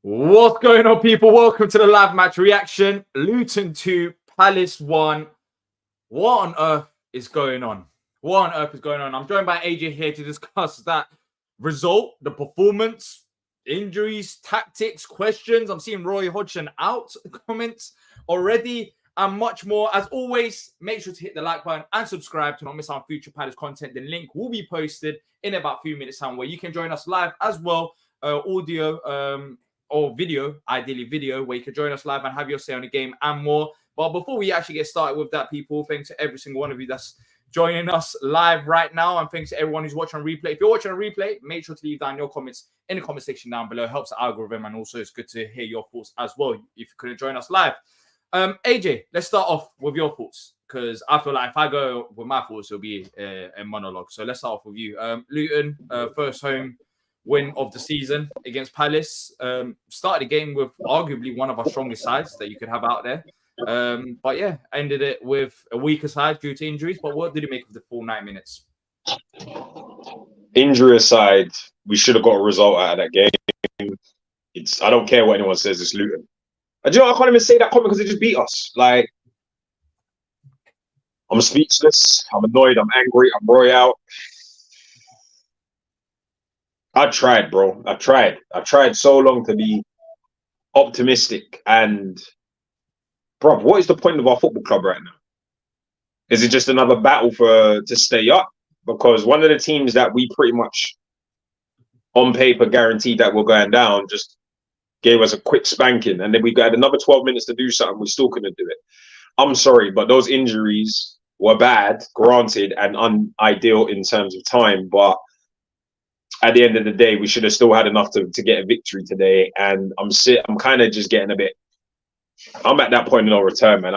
What's going on, people? Welcome to the live match reaction. Luton 2, Palace 1. What on earth is going on? What on earth is going on? I'm joined by AJ here to discuss that result, the performance, injuries, tactics, questions. I'm seeing Roy Hodgson out comments already and much more. As always, make sure to hit the like button and subscribe to not miss our future Palace content. The link will be posted in about a few minutes time where you can join us live as well, audio, or video, ideally video, where you can join us live and have your say on the game and more. But before we actually get started with that, people, thanks to every single one of you that's joining us live right now. And thanks to everyone who's watching on replay. If you're watching on replay, make sure to leave down your comments in the comment section down below. It helps the algorithm. And also it's good to hear your thoughts as well if you couldn't join us live. AJ, let's start off with your thoughts, because I feel like if I go with my thoughts, it'll be a monologue. So let's start off with you. Luton, first home win of the season against Palace. Started the game with arguably one of our strongest sides that you could have out there. But yeah, ended it with a weaker side due to injuries. But what did you make of the full 9 minutes? Injury aside, we should have got a result out of that game. I don't care what anyone says, it's Luton. Do you know, I can't even say that comment because they just beat us. Like, I'm speechless, I'm annoyed, I'm angry, I'm royal. I tried, bro. I tried so long to be optimistic. And, bro, what is the point of our football club right now? Is it just another battle to stay up? Because one of the teams that we pretty much, on paper, guaranteed that we're going down just gave us a quick spanking. And then we got another 12 minutes to do something. We still couldn't do it. I'm sorry, but those injuries were bad, granted, and unideal in terms of time. But at the end of the day, we should have still had enough to get a victory today. And I'm kind of just getting a bit, I'm at that point of no return, man.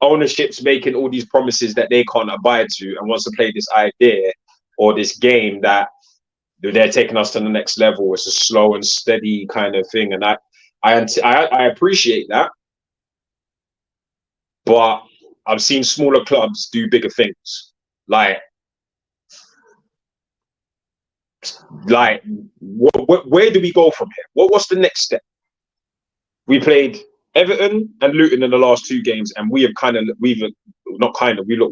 Ownership's making all these promises that they can't abide to and wants to play this idea or this game that they're taking us to the next level. It's a slow and steady kind of thing. And I appreciate that. But I've seen smaller clubs do bigger things. Like where do we go from here? What's the next step? We played Everton and Luton in the last two games, and we look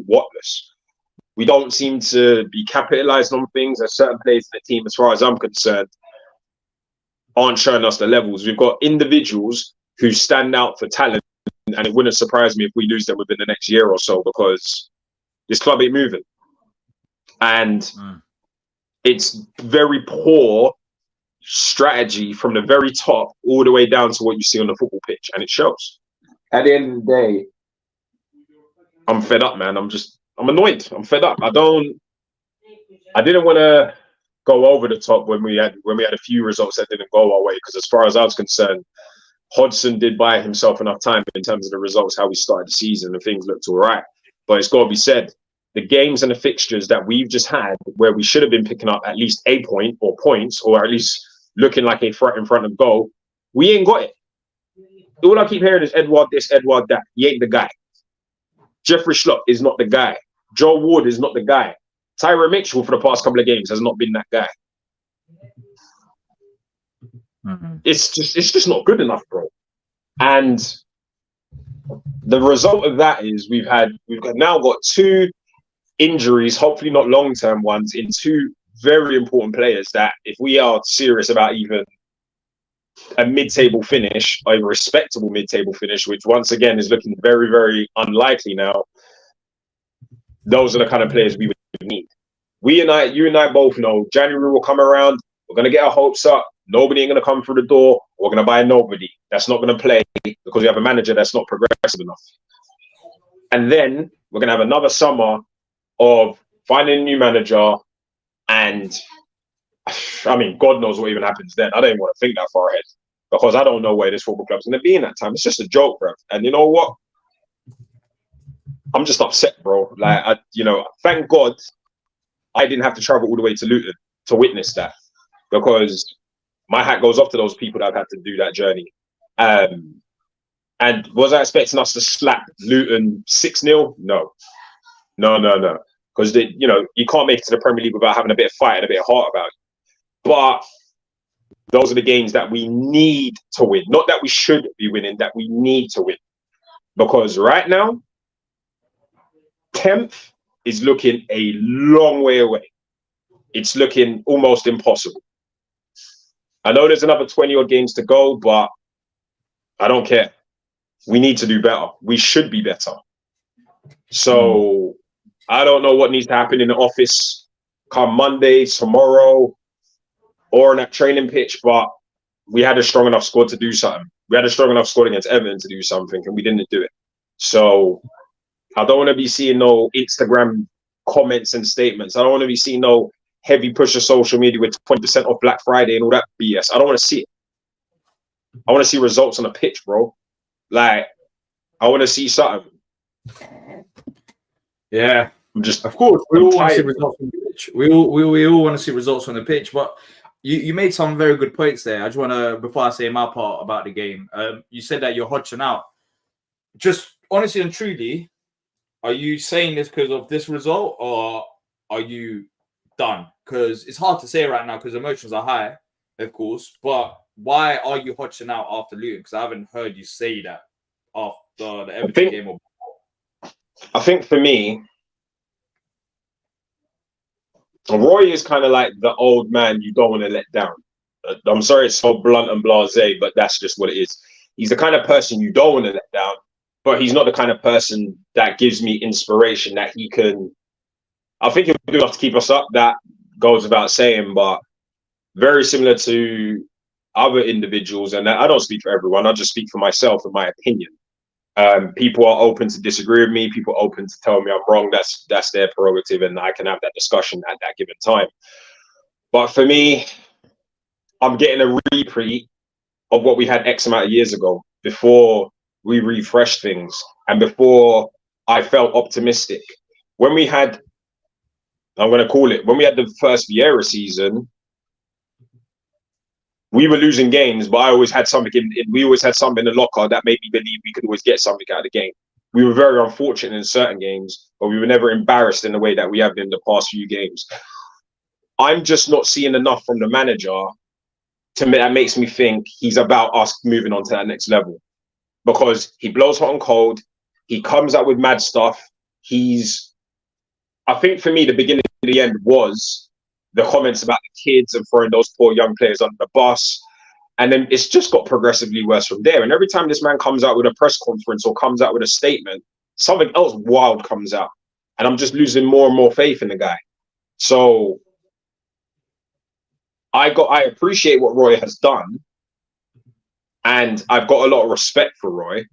whatless. We don't seem to be capitalizing on things. There's certain players in the team, as far as I'm concerned, aren't showing us the levels. We've got individuals who stand out for talent, and it wouldn't surprise me if we lose them within the next year or so, because this club ain't moving. And it's very poor strategy from the very top all the way down to what you see on the football pitch, and it shows. At the end of the day, I'm fed up, man. I'm annoyed. I'm fed up. I didn't want to go over the top when we had a few results that didn't go our way, because as far as I was concerned, Hodgson did buy himself enough time in terms of the results, how we started the season, and things looked all right. But it's got to be said, the games and the fixtures that we've just had, where we should have been picking up at least a point or points, or at least looking like a threat in front of goal, we ain't got it. All I keep hearing is Edward this, Edward that. He ain't the guy. Jeffrey Schlupp is not the guy. Joe Ward is not the guy. Tyra Mitchell for the past couple of games has not been that guy. It's just not good enough, bro. And the result of that is we've now got two injuries, hopefully not long-term ones, in two very important players that, if we are serious about even a mid-table finish, a respectable mid-table finish, which once again is looking very, very unlikely now, those are the kind of players we would need. You and I both know January will come around. We're going to get our hopes up. Nobody ain't going to come through the door. We're going to buy nobody that's not going to play because we have a manager that's not progressive enough. And then we're going to have another summer of finding a new manager. And I mean, God knows what even happens then. I don't even want to think that far ahead, because I don't know where this football club's going to be in that time. It's just a joke, bro. And you know what? I'm just upset, bro. Like, thank God I didn't have to travel all the way to Luton to witness that, because my hat goes off to those people that have had to do that journey. And was I expecting us to slap Luton 6-0? No. Because you can't make it to the Premier League without having a bit of fight and a bit of heart about it. But those are the games that we need to win. Not that we should be winning, that we need to win. Because right now, 10th is looking a long way away. It's looking almost impossible. I know there's another 20 odd games to go, but I don't care. We need to do better. We should be better. So I don't know what needs to happen in the office come Monday, tomorrow, or on that training pitch, but we had a strong enough squad to do something. We had a strong enough squad against Everton to do something, and we didn't do it. So I don't want to be seeing no Instagram comments and statements. I don't want to be seeing no heavy push of social media with 20% off Black Friday and all that BS. I don't want to see it. I want to see results on the pitch, bro. Like, I want to see something. Yeah, of course, we all want to see results on the pitch. We all want to see results on the pitch. But you made some very good points there. I just want to, before I say my part about the game, you said that you're hodging out. Just honestly and truly, are you saying this because of this result, or are you done? Because it's hard to say right now because emotions are high, of course. But why are you hodging out after Luton? Because I haven't heard you say that after the Everton game. I think for me, Roy is kind of like the old man you don't want to let down. I'm sorry it's so blunt and blasé, but that's just what it is. He's the kind of person you don't want to let down, but he's not the kind of person that gives me inspiration that he can. I think he'll do enough to keep us up. That goes without saying, but very similar to other individuals, and I don't speak for everyone. I just speak for myself and my opinion. People are open to disagree with me. People are open to tell me I'm wrong. That's their prerogative, and I can have that discussion at that given time. But for me, I'm getting a repeat of what we had X amount of years ago, before we refreshed things and before I felt optimistic. When we had, I'm going to call it, when we had the first Vieira season, we were losing games, but I always had something we always had something in the locker that made me believe we could always get something out of the game. We were very unfortunate in certain games, but we were never embarrassed in the way that we have been in the past few games. I'm just not seeing enough from the manager to me that makes me think he's about us moving on to that next level, because he blows hot and cold. He comes out with mad stuff. I think for me, the beginning and the end was the comments about the kids and throwing those poor young players under the bus. And then it's just got progressively worse from there. And every time this man comes out with a press conference or comes out with a statement, something else wild comes out. And I'm just losing more and more faith in the guy. So I appreciate what Roy has done. And I've got a lot of respect for Roy.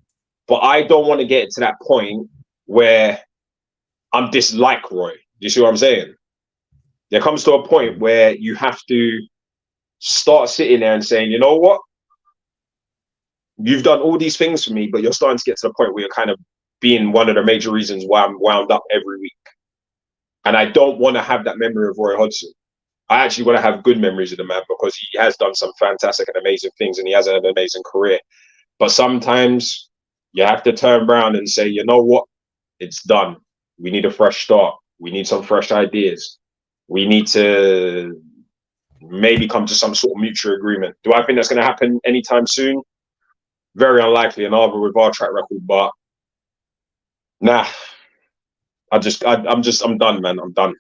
But I don't want to get to that point where I'm dislike Roy. You see what I'm saying? There comes to a point where you have to start sitting there and saying, you know what? You've done all these things for me, but you're starting to get to the point where you're kind of being one of the major reasons why I'm wound up every week. And I don't want to have that memory of Roy Hodgson. I actually want to have good memories of the man, because he has done some fantastic and amazing things, and he has an amazing career. But sometimes you have to turn around and say, you know what? It's done. We need a fresh start. We need some fresh ideas. We need to maybe come to some sort of mutual agreement. Do I think that's going to happen anytime soon? Very unlikely, and either with our track record. But nah, I'm done, man. I'm done.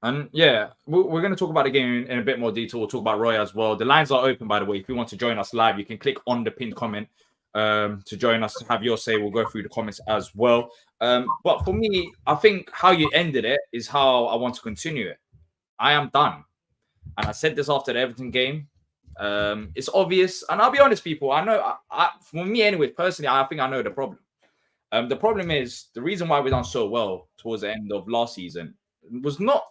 And yeah, we're going to talk about the game in a bit more detail. We'll talk about Roy as well. The lines are open, by the way. If you want to join us live, you can click on the pinned comment to join us, to have your say. We'll go through the comments as well. But for me, I think how you ended it is how I want to continue it. I am done. And I said this after the Everton game. It's obvious. And I'll be honest, people. I know, for me anyway, personally, I think I know the problem. The problem is the reason why we done so well towards the end of last season was not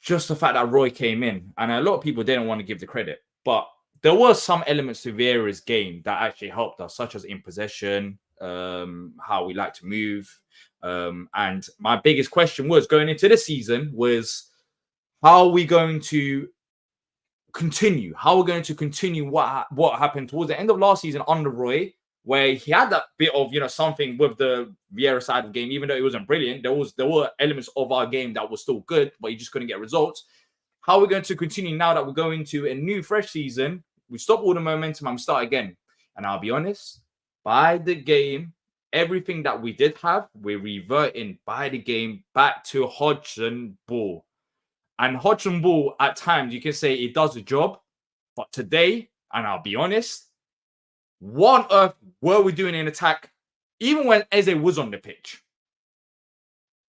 just the fact that Roy came in. And a lot of people didn't want to give the credit. But there were some elements to Vieira's game that actually helped us, such as in possession, how we like to move. And my biggest question was going into this season was, how are we going to continue? How are we going to continue what happened towards the end of last season under Roy, where he had that bit of, something with the Vieira side of the game, even though it wasn't brilliant. There were elements of our game that was still good, but he just couldn't get results. how we're going to continue now that we're going to a new, fresh season. We stop all the momentum and start again. And I'll be honest, by the game, everything that we did have, we're reverting by the game back to Hodgson ball. And Hodgson ball, at times, you can say it does the job. But today, and I'll be honest, what on earth were we doing in attack, even when Eze was on the pitch?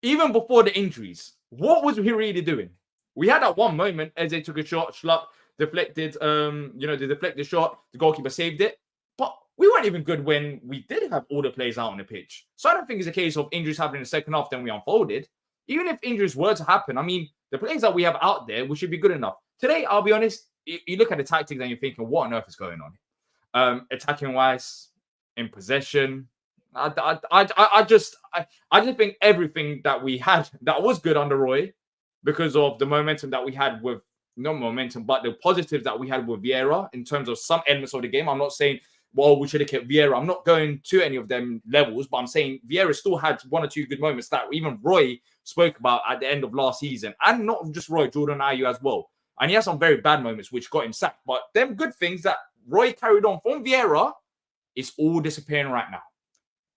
Even before the injuries, what was he really doing? We had that one moment, Eze took a shot, Schlupp deflected, the deflected shot, the goalkeeper saved it. But we weren't even good when we did have all the players out on the pitch. So I don't think it's a case of injuries happening in the second half, then we unfolded. Even if injuries were to happen, I mean, the players that we have out there, we should be good enough. Today, I'll be honest, you look at the tactics and you're thinking, what on earth is going on? Attacking wise, in possession, I just think everything that we had that was good under Roy, because of the momentum that we had with, not momentum, but the positives that we had with Vieira in terms of some elements of the game. I'm not saying, well, we should have kept Vieira. I'm not going to any of them levels, but I'm saying Vieira still had one or two good moments that even Roy spoke about at the end of last season. And not just Roy, Jordan Ayew as well. And he had some very bad moments which got him sacked. But them good things that Roy carried on from Vieira is all disappearing right now.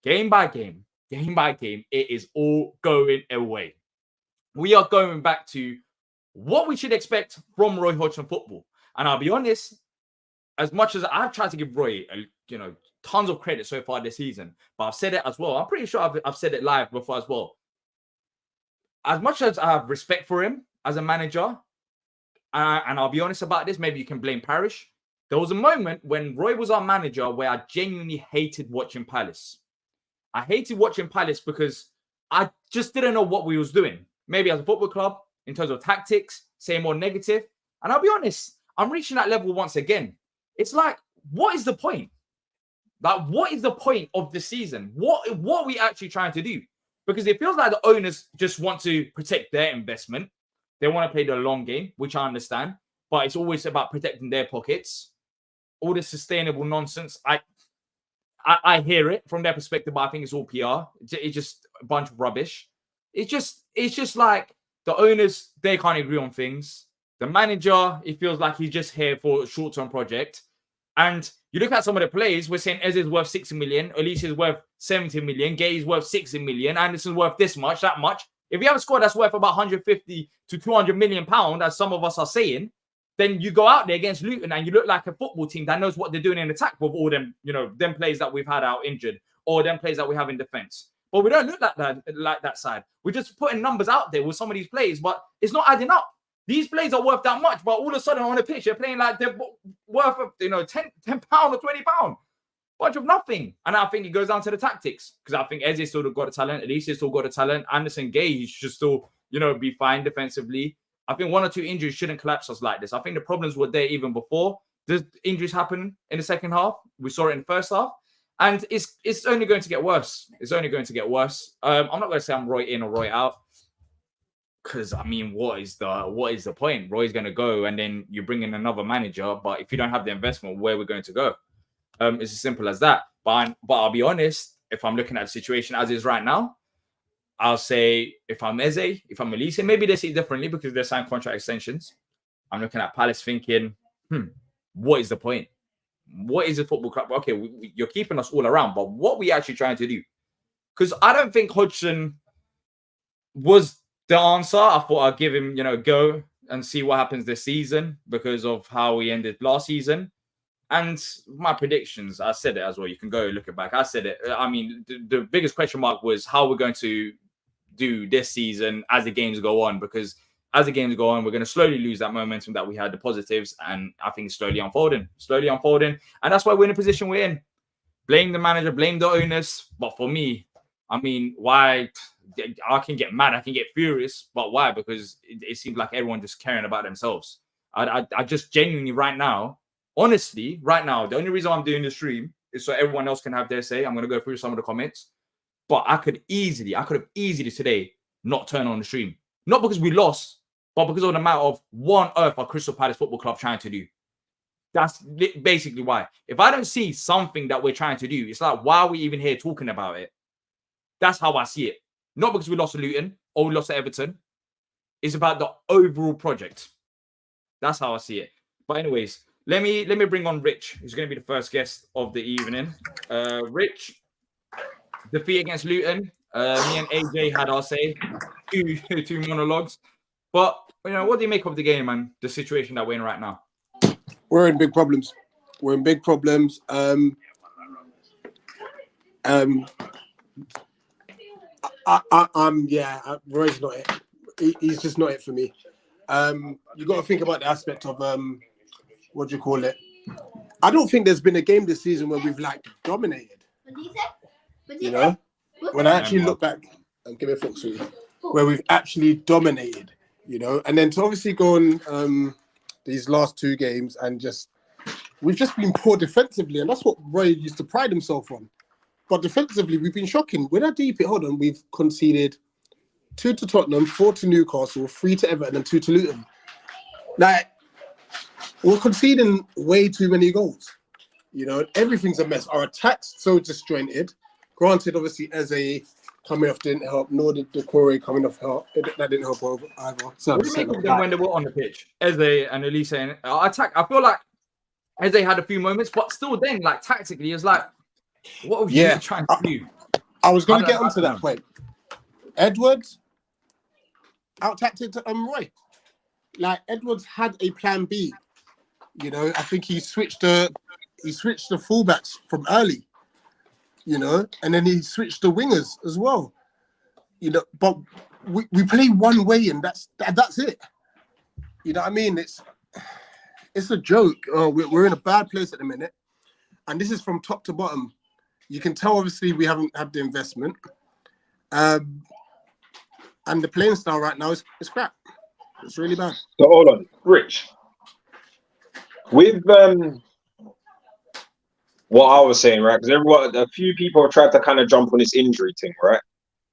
Game by game, it is all going away. We are going back to what we should expect from Roy Hodgson football. And I'll be honest, as much as I've tried to give Roy, tons of credit so far this season, but I've said it as well. I'm pretty sure I've said it live before as well. As much as I have respect for him as a manager, and I'll be honest about this, maybe you can blame Parish. There was a moment when Roy was our manager where I genuinely hated watching Palace. I hated watching Palace because I just didn't know what we was doing. Maybe as a football club, in terms of tactics, say more negative. And I'll be honest, I'm reaching that level once again. It's like, what is the point? Like, what is the point of the season? What are we actually trying to do? Because it feels like the owners just want to protect their investment. They want to play the long game, which I understand. But it's always about protecting their pockets. All this sustainable nonsense, I hear it from their perspective, but I think it's all PR. It's just a bunch of rubbish. It's just like the owners, they can't agree on things. The manager, it feels like he's just here for a short-term project. And you look at some of the players, we're saying Eze is worth 60 million, Elise is worth 70 million, Gay is worth 60 million, Anderson's worth this much, that much. If you have a squad that's worth about 150 to 200 million pounds, as some of us are saying, then you go out there against Luton and you look like a football team that knows what they're doing in attack with all them, them players that we've had out injured or them players that we have in defense. But we don't look like that side. We're just putting numbers out there with some of these players, but it's not adding up. These players are worth that much, but all of a sudden on the pitch, they're playing like they're worth, 10 pound or 20 pound. Bunch of nothing. And I think it goes down to the tactics, because I think Eze still got the talent. Elise still got the talent. Anderson, Gay, he should still, be fine defensively. I think one or two injuries shouldn't collapse us like this. I think the problems were there even before the injuries happened in the second half. We saw it in the first half. And it's only going to get worse. It's only going to get worse. I'm not going to say I'm Roy in or Roy out, because I mean, what is the point? Roy's going to go, and then you bring in another manager. But if you don't have the investment, where we're going to go? It's as simple as that. But I'll be honest. If I'm looking at the situation as is right now, I'll say if I'm Eze, if I'm Elise, maybe they see it differently because they signed contract extensions. I'm looking at Palace thinking, what is the point? What is the football club? Okay, you're keeping us all around, but what are we actually trying to do? Because I don't think Hodgson was the answer. I thought I'd give him, go and see what happens this season because of how we ended last season. And my predictions, I said it as well. You can go look it back. I said it. I mean, the biggest question mark was how we're going to do this season as the games go on, because as the games go on, we're going to slowly lose that momentum that we had, the positives, and I think it's slowly unfolding. And that's why we're in the position we're in. Blame the manager, blame the owners. But for me, I mean, why? I can get mad, I can get furious, but why? Because it seems like everyone just caring about themselves. I just genuinely right now, honestly, right now, the only reason I'm doing the stream is so everyone else can have their say. I'm going to go through some of the comments. But I could have easily today not turn on the stream. Not because we lost, but because of the matter of what on earth are Crystal Palace Football Club trying to do. That's basically why. If I don't see something that we're trying to do, it's like, why are we even here talking about it? That's how I see it. Not because we lost to Luton or we lost to Everton. It's about the overall project. That's how I see it. But anyways, let me bring on Rich, who's going to be the first guest of the evening. Rich, defeat against Luton. Me and AJ had our say, two monologues. But what do you make of the game and the situation that we're in right now? We're in big problems. Roy's not it. He's just not it for me. You got to think about the aspect of what do you call it? I don't think there's been a game this season where we've like dominated. When I actually look back and give me a foot to where we've actually dominated, and then to obviously go on these last two games and we've just been poor defensively, and that's what Roy used to pride himself on. But defensively, we've been shocking. When I deep it, we've conceded 2 to Tottenham, 4 to Newcastle, 3 to Everton, and 2 to Luton. Like, we're conceding way too many goals. Everything's a mess. Our attack's so disjointed. Granted, obviously, Eze coming off didn't help, nor did Decore coming off help. That didn't help either. So what do you make of them when they were on the pitch? Eze and Elise and attack. I feel like Eze had a few moments, but still then, like, tactically, it's like, what were you trying to do? I was going to get onto that point. Edwards out-tacticked Roy. Like, Edwards had a plan B. I think he switched the fullbacks from early. And then he switched the wingers as well. But we play one way, and that's it. You know what I mean? It's a joke. Oh, we're in a bad place at the minute, and this is from top to bottom. You can tell, obviously, we haven't had the investment, and the playing style right now is crap. It's really bad. So hold on, Rich. With what I was saying, right? Because a few people have tried to kind of jump on this injury thing, right?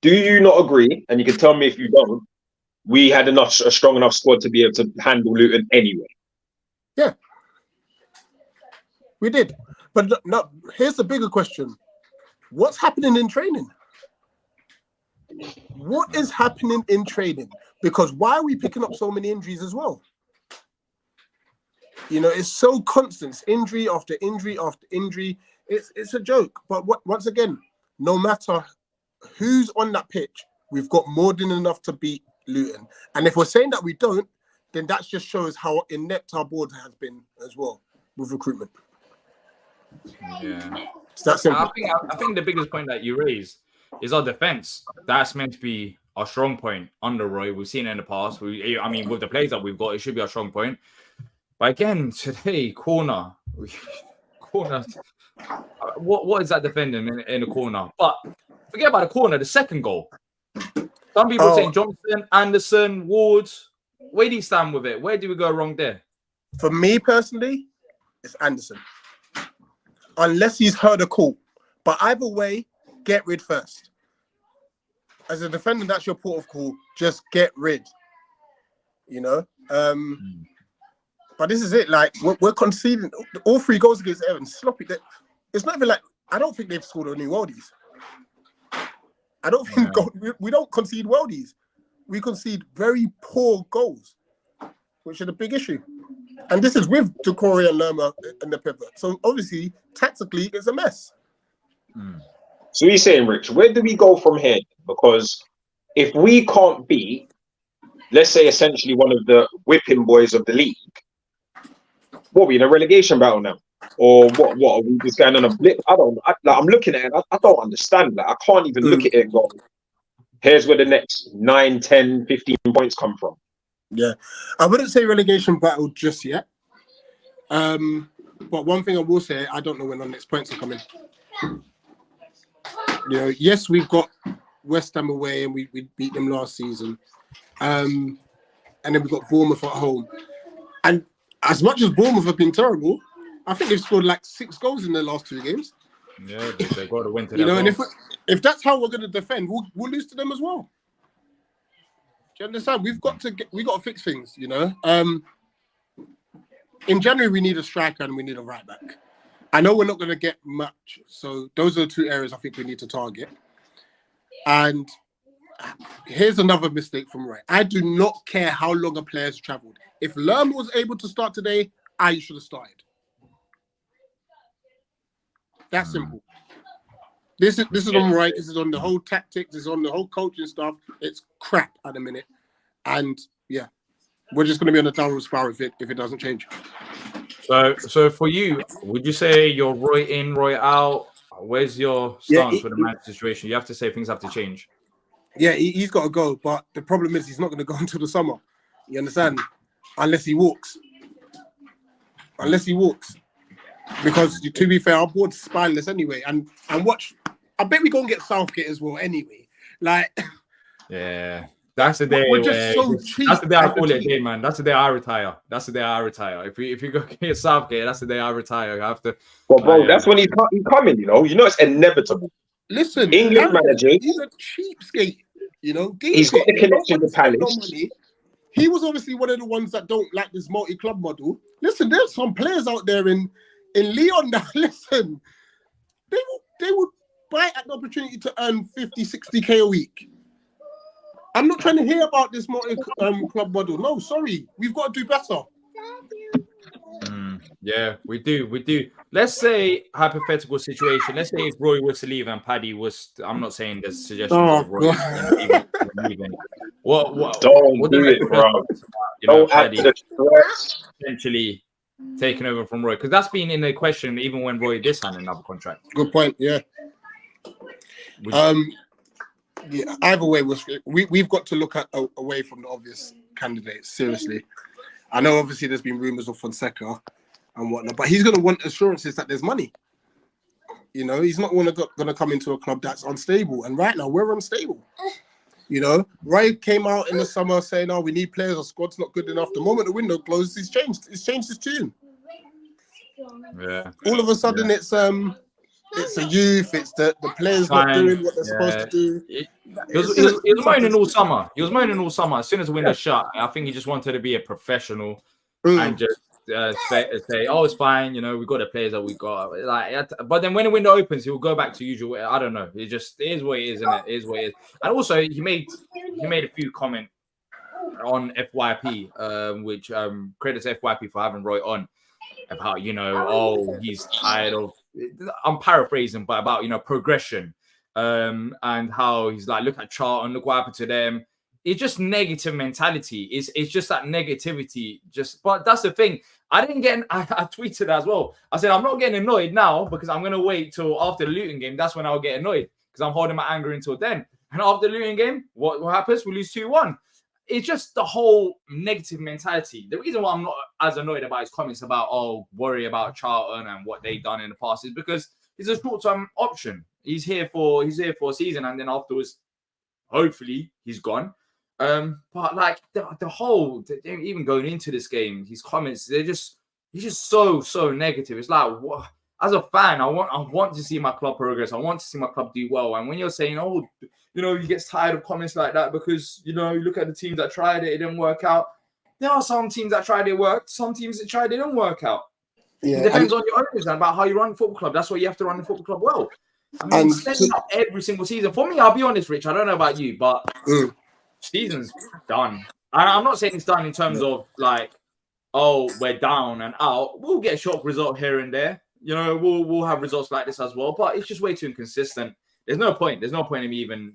Do you not agree? And you can tell me if you don't. We had a strong enough squad to be able to handle Luton anyway. Yeah, we did. But no, here's the bigger question: what's happening in training? What is happening in training? Because why are we picking up so many injuries as well? It's so constant. It's injury after injury after injury. It's a joke. But once again, no matter who's on that pitch, we've got more than enough to beat Luton. And if we're saying that we don't, then that just shows how inept our board has been as well with recruitment. Yeah. It's that simple. I think the biggest point that you raised is our defense. That's meant to be our strong point under Roy. We've seen it in the past. With the players that we've got, it should be our strong point. But again, today, corner. What is that defending in the corner? But forget about the corner, the second goal. Some people saying Johnson, Anderson, Ward. Where do you stand with it? Where do we go wrong there? For me personally, it's Anderson. Unless he's heard a call. But either way, get rid first. As a defender, that's your port of call. Just get rid. But this is it. Like, we're conceding all 3 goals against Everton. Sloppy. It's not even like, I don't think they've scored any worldies. I don't think we don't concede worldies. We concede very poor goals, which is a big issue. And this is with Decore and Lerma in the pivot. So obviously, tactically, it's a mess. So you're saying, Rich, where do we go from here? Because if we can't beat, let's say, essentially one of the whipping boys of the league, what are we in a relegation battle now? Or what are we just going on a blip? I'm looking at it, I don't understand that. I can't even look at it and go, here's where the next 9, 10, 15 points come from. Yeah. I wouldn't say relegation battle just yet. But one thing I will say, I don't know when the next points are coming. Yes, we've got West Ham away and we beat them last season. And then we've got Bournemouth at home. And as much as Bournemouth have been terrible, I think they've scored like 6 goals in their last 2 games. Yeah, they got to win to and if that's how we're going to defend, we'll lose to them as well. Do you understand? We got to fix things. In January we need a striker and we need a right back. I know we're not going to get much, so those are the 2 areas I think we need to target. And here's another mistake from Roy. I do not care how long a player's travelled. If Lerma was able to start today, I should have started. That's simple. This is on Roy. This is on the whole tactics. This is on the whole coaching stuff. It's crap at the minute. And yeah, we're just going to be on a downward spiral if it doesn't change. So for you, would you say you're Roy in, Roy out? Where's your stance for the man situation? You have to say things have to change. Yeah, he's got to go, but the problem is he's not going to go until the summer. You understand? Unless he walks. Because to be fair, our board's spineless anyway. And watch, I bet we're going to get Southgate as well anyway. Like, yeah. That's the day. We're just so cheap. That's the day I call it a day, man. That's the day I retire. If you go get Southgate, that's the day I retire. I have to. Well, bro, that's when he's coming. You know it's inevitable. Listen, English manager. He's a cheapskate. You know, he's got the connection to Palace. He was obviously one of the ones that don't like this multi-club model. Listen, there's some players out there in Leon that listen. They would bite at the opportunity to earn 50, 60K a week. I'm not trying to hear about this multi-club model. No, sorry. We've got to do better. Yeah, we do. Let's say hypothetical situation. Let's say if Roy was to leave and Paddy was. I'm not saying there's suggestions of Roy leaving. What don't do it, bro. Don't Paddy potentially taking over from Roy, because that's been in the question even when Roy did sign another contract. Good point. Yeah. Yeah, either way, we've got to look at away from the obvious candidates. Seriously, I know obviously there's been rumours of Fonseca and whatnot, but he's going to want assurances that there's money. You know, he's not going to come into a club that's unstable, and right now we're unstable. You know, Ray came out in the summer saying, "Oh, we need players. Our squad's not good enough." The moment the window closed, he's changed his tune. Yeah. All of a sudden, it's a youth. It's the players not doing what they're supposed to do. He was moaning all summer. As soon as the window shut, I think he just wanted to be a professional and just say, "Oh, it's fine. You know, we got the players that we got." Like, but then when the window opens, he'll go back to usual. I don't know. It is what it is, isn't it? It is what it is. And also, he made a few comments on FYP, which credits FYP for having Roy on about, he's tired of. I'm paraphrasing, but about progression, and how he's like, look at Charlton, look what happened to them. It's just negative mentality. It's just that negativity. But that's the thing. I tweeted as well. I said I'm not getting annoyed now because I'm gonna wait till after the Luton game. That's when I'll get annoyed because I'm holding my anger until then. And after the Luton game, what happens? We lose 2-1. It's just the whole negative mentality. The reason why I'm not as annoyed about his comments about, worry about Charlton and what they've done in the past is because he's a short-term option. He's here for a season, and then afterwards, hopefully, he's gone. But like the whole, even going into this game, his comments, he's just so negative. It's like, what? As a fan, I want to see my club progress. I want to see my club do well. And when you're saying, he gets tired of comments like that because, you look at the teams that tried it didn't work out. There are some teams that tried it worked. Some teams that tried it didn't work out. Yeah, it depends on your owners and about how you run the football club. That's why you have to run the football club well. I mean, setting up every single season. For me, I'll be honest, Rich, I don't know about you, but season's done. And I'm not saying it's done in terms of like, we're down and out. We'll get a shock result here and there. We'll have results like this as well, but it's just way too inconsistent. There's no point. There's no point in me even,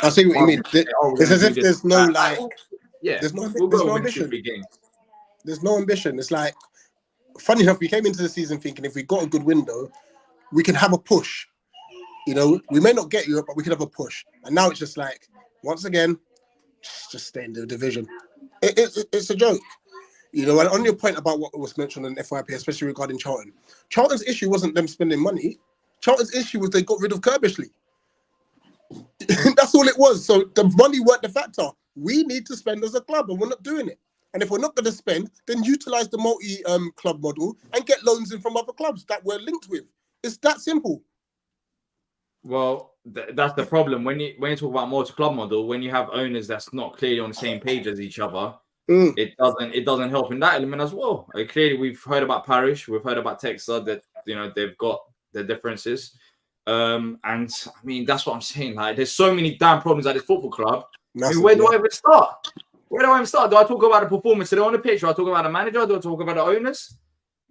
I see what you mean. It's as if there's no there's no ambition. There's no ambition. It's like, funny enough, we came into the season thinking if we got a good window, we can have a push. We may not get Europe, but we can have a push. And now it's just like, once again, just stay in the division. It's a joke. And on your point about what was mentioned in FYP, especially regarding Charlton, Charlton's issue wasn't them spending money. Charlton's issue was they got rid of Kirbishley. That's all it was. So the money weren't the factor. We need to spend as a club, and we're not doing it. And if we're not going to spend, then utilize the multi-club model and get loans in from other clubs that we're linked with. It's that simple. Well, that's the problem. When you talk about multi-club model, when you have owners that's not clearly on the same page as each other, it doesn't help in that element as well. Clearly, we've heard about Parish, we've heard about Texas, that they've got their differences. And I mean, that's what I'm saying. Like, there's so many damn problems at this football club. I mean, Massive, where do yeah. I even start? Where do I even start? Do I talk about the performance today on the pitch? Do I talk about the manager? Do I talk about the owners?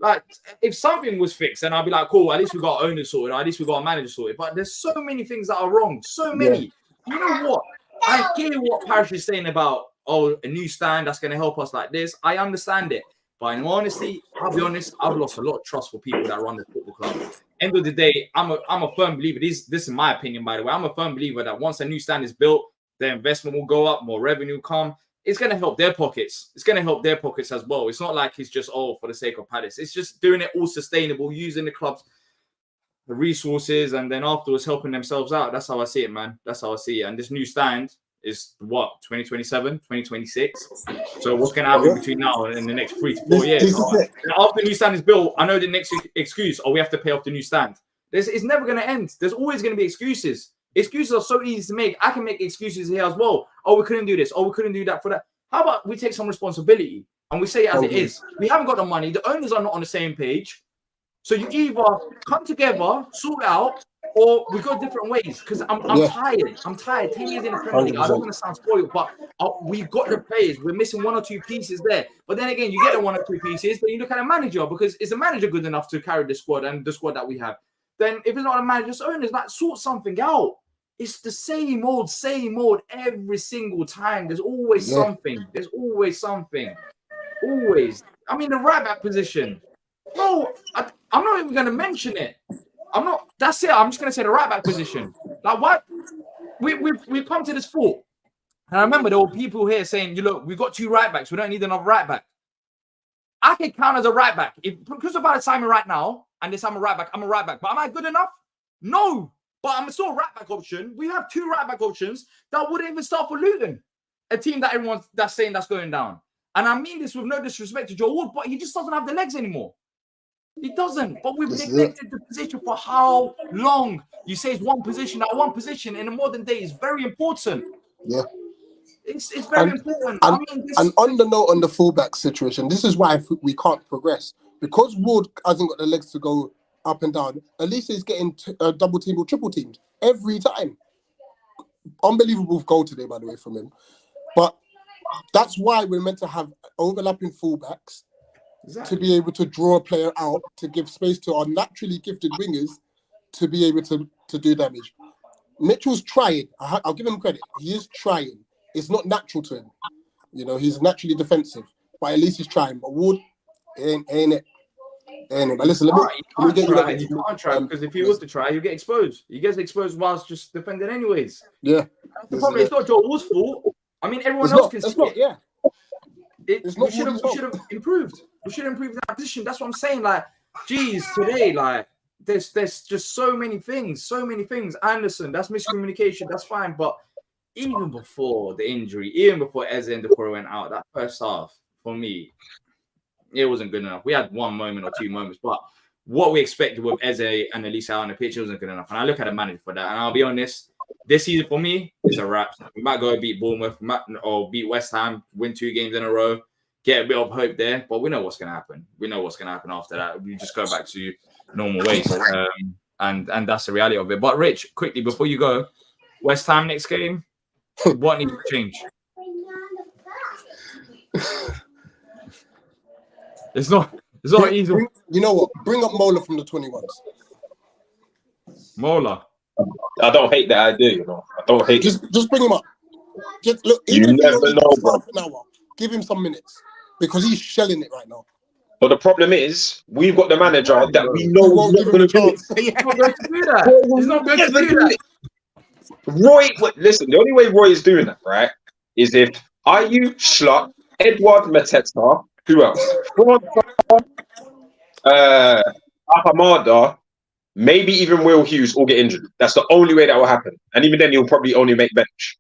Like, if something was fixed, then I'd be like, cool, at least we got owners sorted, or at least we got a manager sorted. But there's so many things that are wrong. So many. You know what? I hear what Parish is saying about, oh, a new stand that's going to help us like this. I understand it. But in all honesty, I'll be honest, I've lost a lot of trust for people that run the football club. End of the day, I'm a firm believer. This is my opinion, by the way. I'm a firm believer that once a new stand is built, their investment will go up, more revenue come. It's going to help their pockets. It's going to help their pockets as well. It's not like it's just, oh, for the sake of Palace. It's just doing it all sustainable, using the club's resources, and then afterwards helping themselves out. That's how I see it, man. That's how I see it. And this new stand is what, 2027, 2026? So what's going to happen between now and the next 3 to 4 years? After the new stand is built, I know the next excuse, we have to pay off the new stand. It's never going to end. There's always going to be excuses. Excuses are so easy to make. I can make excuses here as well. Oh, we couldn't do this. Oh, we couldn't do that for that. How about we take some responsibility and we say it as it is? We haven't got the money. The owners are not on the same page. So you either come together, sort it out, or we go different ways. Because I'm tired. I'm tired. 10 years in the Premier League. I don't want to sound spoiled, but we've got the players. We're missing 1 or 2 pieces there. But then again, you get the 1 or 2 pieces, but you look at a manager, because is the manager good enough to carry the squad and the squad that we have? Then if it's not a manager's owners, like, sort something out. It's the same old every single time. There's always something. There's always something. Always. I mean, the right back position. No, I'm not even going to mention it. I'm not. That's it. I'm just going to say the right back position. Like, what? We've come to this thought. And I remember there were people here saying, look, we've got 2 right backs. We don't need another right back. I can count as a right back. Because about Simon right now, and this I'm a right back. I'm a right back. But am I good enough? No. But I'm still a right back option. We have 2 right back options that wouldn't even start for Luton, a team that everyone's saying that's going down. And I mean this with no disrespect to Joe Wood, but he just doesn't have the legs anymore. He doesn't. But we've neglected the position for how long? You say it's one position. That one position in the modern day is very important. Yeah. It's very important. And on the note on the fullback situation, this is why we can't progress. Because Wood hasn't got the legs to go up and down, at least he's getting double team or triple teamed every time. Unbelievable goal today, by the way, from him. But that's why we're meant to have overlapping fullbacks to be able to draw a player out, to give space to our naturally gifted wingers to be able to do damage. Mitchell's trying. I'll give him credit. He is trying. It's not natural to him. You know, he's naturally defensive, but at least he's trying. But Wood, ain't it? But listen, let me get you that. You can't try, because if he was to try, he'll get exposed. He gets exposed whilst just defending anyways. Yeah. That's the problem. It's not Joe Wood's fault. I mean, everyone else can see it. Yeah. We should have improved. We should have improved that position. That's what I'm saying. Like, geez, today, like, there's just so many things. Anderson, that's miscommunication. That's fine. But even before the injury, even before Eze and Decore went out, that first half, for me, it wasn't good enough. We had 1 moment or 2 moments, but what we expected with Eze and Elisa on the pitch, it wasn't good enough. And I look at the manager for that. And I'll be honest, this season for me, it's a wrap. We might go beat Bournemouth or beat West Ham, win 2 games in a row, get a bit of hope there. But we know what's going to happen. We know what's going to happen after that. We just go back to normal ways. And that's the reality of it. But Rich, quickly, before you go, West Ham next game, what needs to change? It's not easy. You know what? Bring up Mola from the 21s. Mola. I don't hate that idea, you know. I don't hate Just bring him up. Just look. You never know, bro. Half an hour. Give him some minutes because he's shelling it right now. But the problem is, we've got the manager that we know won't give him a chance. He's not going to do that. He's not going to do that. Roy, listen, the only way Roy is doing that, right, is if Ayu, Schluck, Edward Mateta, who else? Ahamada, maybe even Will Hughes all get injured. That's the only way that will happen. And even then, he'll probably only make bench.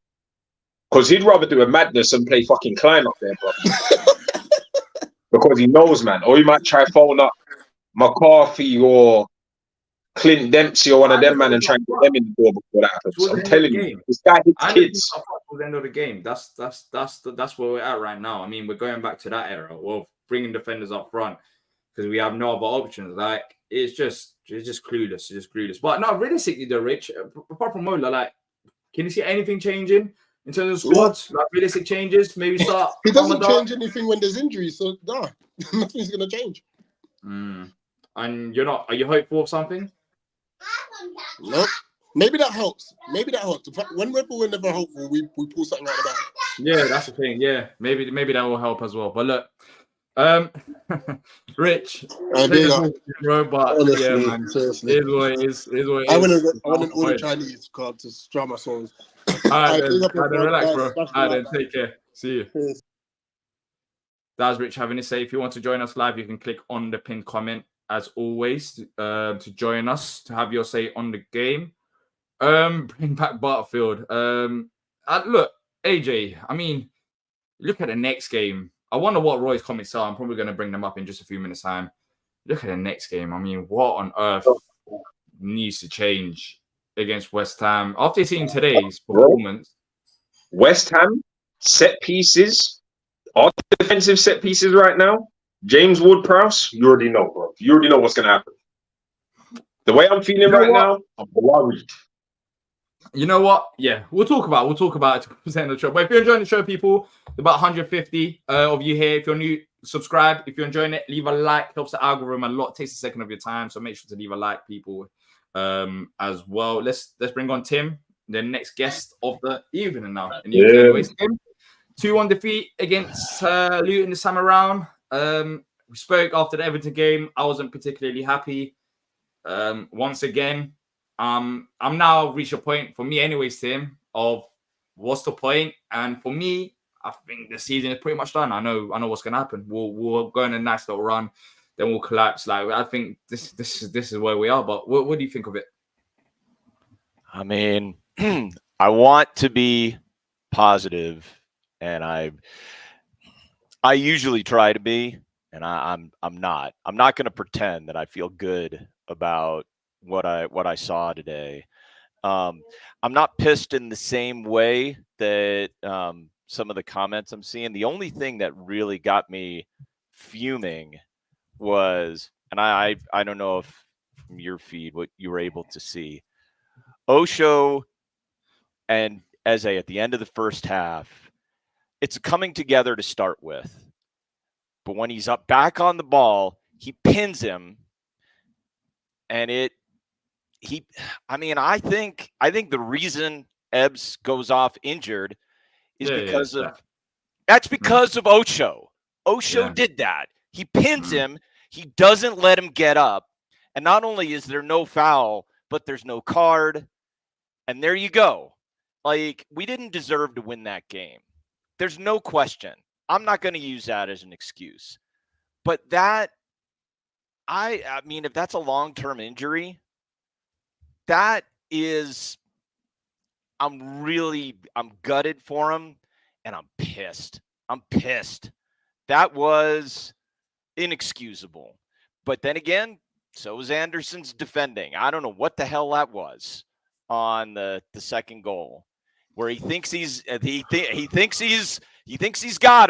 Because he'd rather do a madness and play fucking Klein up there, bro. Because he knows, man. Or he might try phone up McCarthy or Clint Dempsey or one of them, man, and try and get them in the door before that happens. I'm telling you, this guy hits kids. At the end of the game, that's where we're at right now. I mean, we're going back to that era. Well, bringing defenders up front, because we have no other options. Like it's just clueless. It's just clueless. But no, realistically, though, Rich, apart from Mola, like, can you see anything changing in terms of squads? Like realistic changes? Maybe start. He doesn't Ramadan? change anything when there's injuries, so no, nothing's gonna change. And you're not? Are you hopeful of something? No. Maybe that helps. Maybe that helps. Whenever we're never hopeful, we pull something out of the bag. Yeah, that's the thing. Yeah, maybe that will help as well. But look, Rich, bro, but honestly, yeah, man, seriously. is what it is. Is what it I is. want an order Chinese card to dry my souls. All right, then. big up All right, then, everyone, relax, guys. bro. Smash the All right, like then, button. take care. See you. Cheers. That's Rich having his say. If you want to join us live, you can click on the pinned comment as always to join us, to have your say on the game. Bring back Bartfield. Look, AJ, I mean, look at the next game. I wonder what Roy's comments are. I'm probably going to bring them up in just a few minutes' time. Look at the next game. I mean, what on earth needs to change against West Ham after seeing today's performance? West Ham set pieces, our defensive set pieces right now. James Ward-Prowse, you already know, bro. You already know what's going to happen. The way I'm feeling now, I'm worried. You know what? Yeah, we'll talk about it to the show. But if you're enjoying the show, people, about 150 of you here. If you're new, subscribe. If you're enjoying it, leave a like. Helps the algorithm a lot. Takes a second of your time, so make sure to leave a like, people, as well. Let's bring on Tim, the next guest of the evening now. In the UK, anyways. Tim, 2-1 defeat against Luton this time around. We spoke after the Everton game. I wasn't particularly happy. Once again. I'm now reached a point for me, anyways, Tim, of what's the point? And for me, I think the season is pretty much done. I know what's gonna happen. We'll go on a nice little run, then we'll collapse. Like I think this is where we are. But what do you think of it? I mean, I want to be positive, and I usually try to be, and I'm not. I'm not going to pretend that I feel good about what I saw today. I'm not pissed in the same way that some of the comments I'm seeing. The only thing that really got me fuming was, and I don't know if from your feed what you were able to see, Osho and Eze at the end of the first half. It's coming together to start with, but when he's up back on the ball, he pins him, and I think the reason Ebbs goes off injured is because of Osho. Osho did that. He pins him. He doesn't let him get up. And not only is there no foul, but there's no card. And there you go. Like, we didn't deserve to win that game. There's no question. I'm not going to use that as an excuse. But that, I mean, if that's a long-term injury, that is, I'm gutted for him, and I'm pissed. That was inexcusable. But then again, so is Anderson's defending. I don't know what the hell that was on the second goal, where he thinks he's got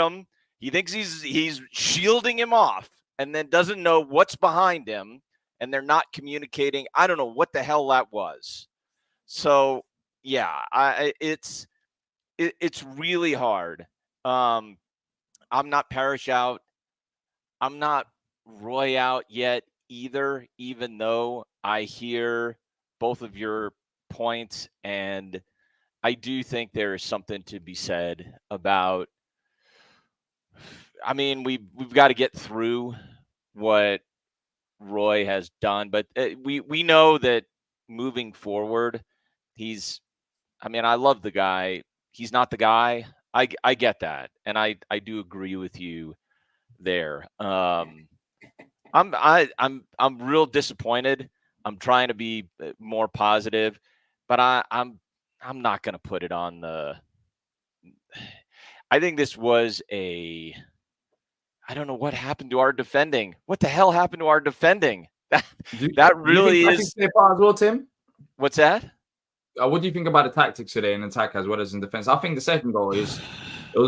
him. He thinks he's shielding him off, and then doesn't know what's behind him. And they're not communicating. I don't know what the hell that was. So yeah, it's really hard. I'm not Parrish out. I'm not Roy out yet either, even though I hear both of your points, and I do think there is something to be said about. I mean, we've got to get through what Roy has done, but we know that moving forward, I love the guy. He's not the guy. I get that, and I do agree with you there. I'm real disappointed. I'm trying to be more positive, but I'm not going to put it on the. I think this was I don't know what happened to our defending. What the hell happened to our defending? That really is. As well, Tim? What's that? What do you think about the tactics today in attack as well as in defense? I think the second goal it was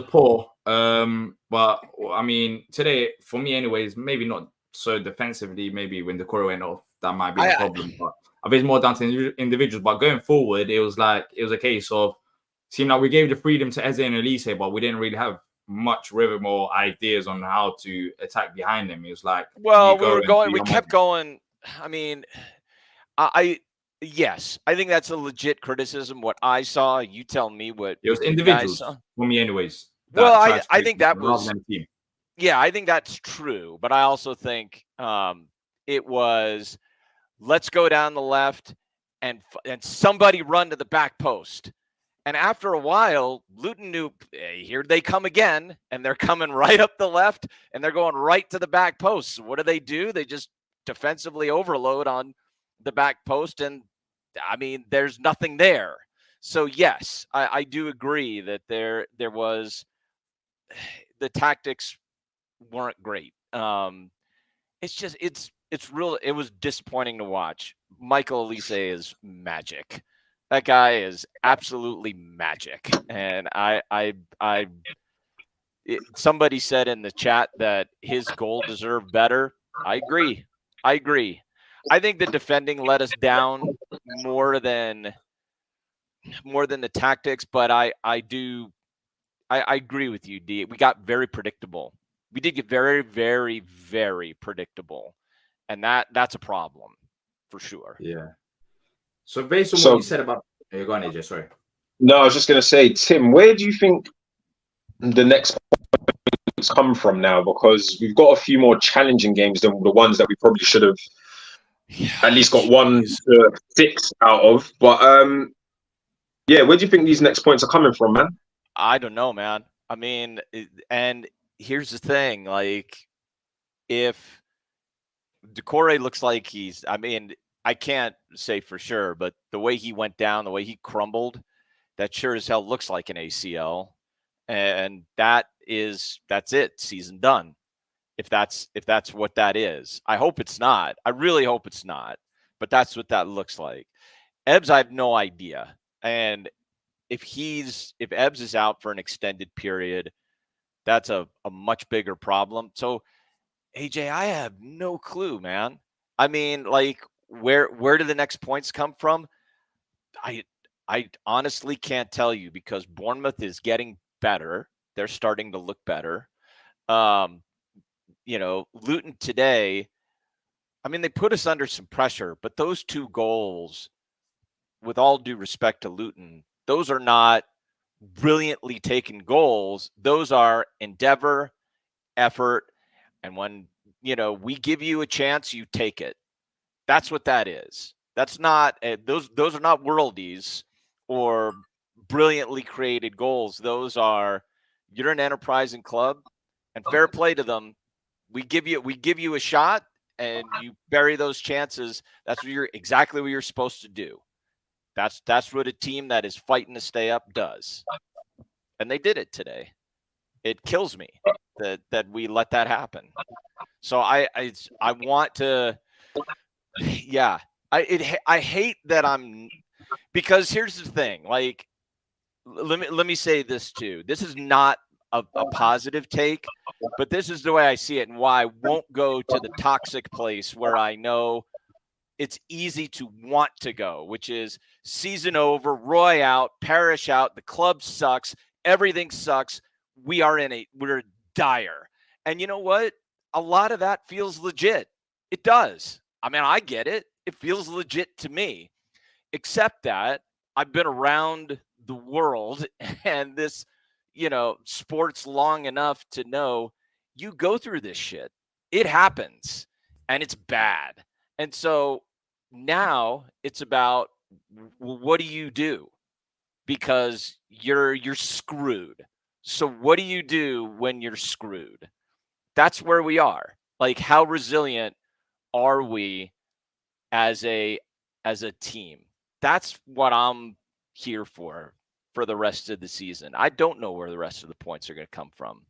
poor. But I mean, today for me, anyways, maybe not so defensively, maybe when the core went off, that might be the problem. But I think it's more down to individuals. But going forward, it was a case of seemed like we gave the freedom to Eze and Elise, but we didn't really have much rhythm or ideas on how to attack behind them. It was like, well, we kept going. I mean, yes, I think that's a legit criticism. What I saw, you tell me what it was individuals for me, anyways. Well, I think that was team. Yeah, I think that's true, but I also think it was let's go down the left and somebody run to the back post. And after a while, Luton knew, hey, here they come again, and they're coming right up the left, and they're going right to the back post. So what do? They just defensively overload on the back post, and, I mean, there's nothing there. So, yes, I do agree that there was – the tactics weren't great. It's just – it's real – it was disappointing to watch. Michael Elise is magic. That guy is absolutely magic. And somebody said in the chat that his goal deserved better. I agree. I think the defending let us down more than the tactics, but I agree with you, D. We got very predictable. We did get very, very, very predictable. And that's a problem for sure. Yeah. So based on what you said about go on, AJ, sorry. No, I was just going to say, Tim, where do you think the next points come from now? Because we've got a few more challenging games than the ones that we probably should have at least got 1 to 6 out of. But yeah, where do you think these next points are coming from, man? I don't know, man. I mean, and here's the thing, like, if Decore looks like I can't say for sure, but the way he went down, the way he crumbled, that sure as hell looks like an ACL. And that's it. Season done. If that's what that is. I hope it's not. I really hope it's not. But that's what that looks like. Ebbs, I have no idea. And if Ebbs is out for an extended period, that's a much bigger problem. So, AJ, I have no clue, man. I mean, like, where do the next points come from? I honestly can't tell you, because Bournemouth is getting better. They're starting to look better. Luton today, I mean, they put us under some pressure, but those 2 goals, with all due respect to Luton, those are not brilliantly taken goals. Those are endeavor, effort, and when, we give you a chance, you take it. That's what that is. That's not those are not worldies or brilliantly created goals. Those are, you're an enterprising club, and fair play to them. We give you a shot, and you bury those chances. That's exactly what you're supposed to do. That's what a team that is fighting to stay up does. And they did it today. It kills me that we let that happen. So I want to. Yeah, I hate that because here's the thing. Like, let me say this too. This is not a positive take, but this is the way I see it, and why I won't go to the toxic place where I know it's easy to want to go, which is season over, Roy out, Parrish out, the club sucks, everything sucks. We're dire. And you know what? A lot of that feels legit. It does. I mean, I get it. It feels legit to me, except that I've been around the world and this, sports long enough to know you go through this shit. It happens, and it's bad. And so now it's about, what do you do? Because you're screwed. So what do you do when you're screwed? That's where we are. Like, how resilient are we as a team? That's what I'm here for the rest of the season. I don't know where the rest of the points are going to come from.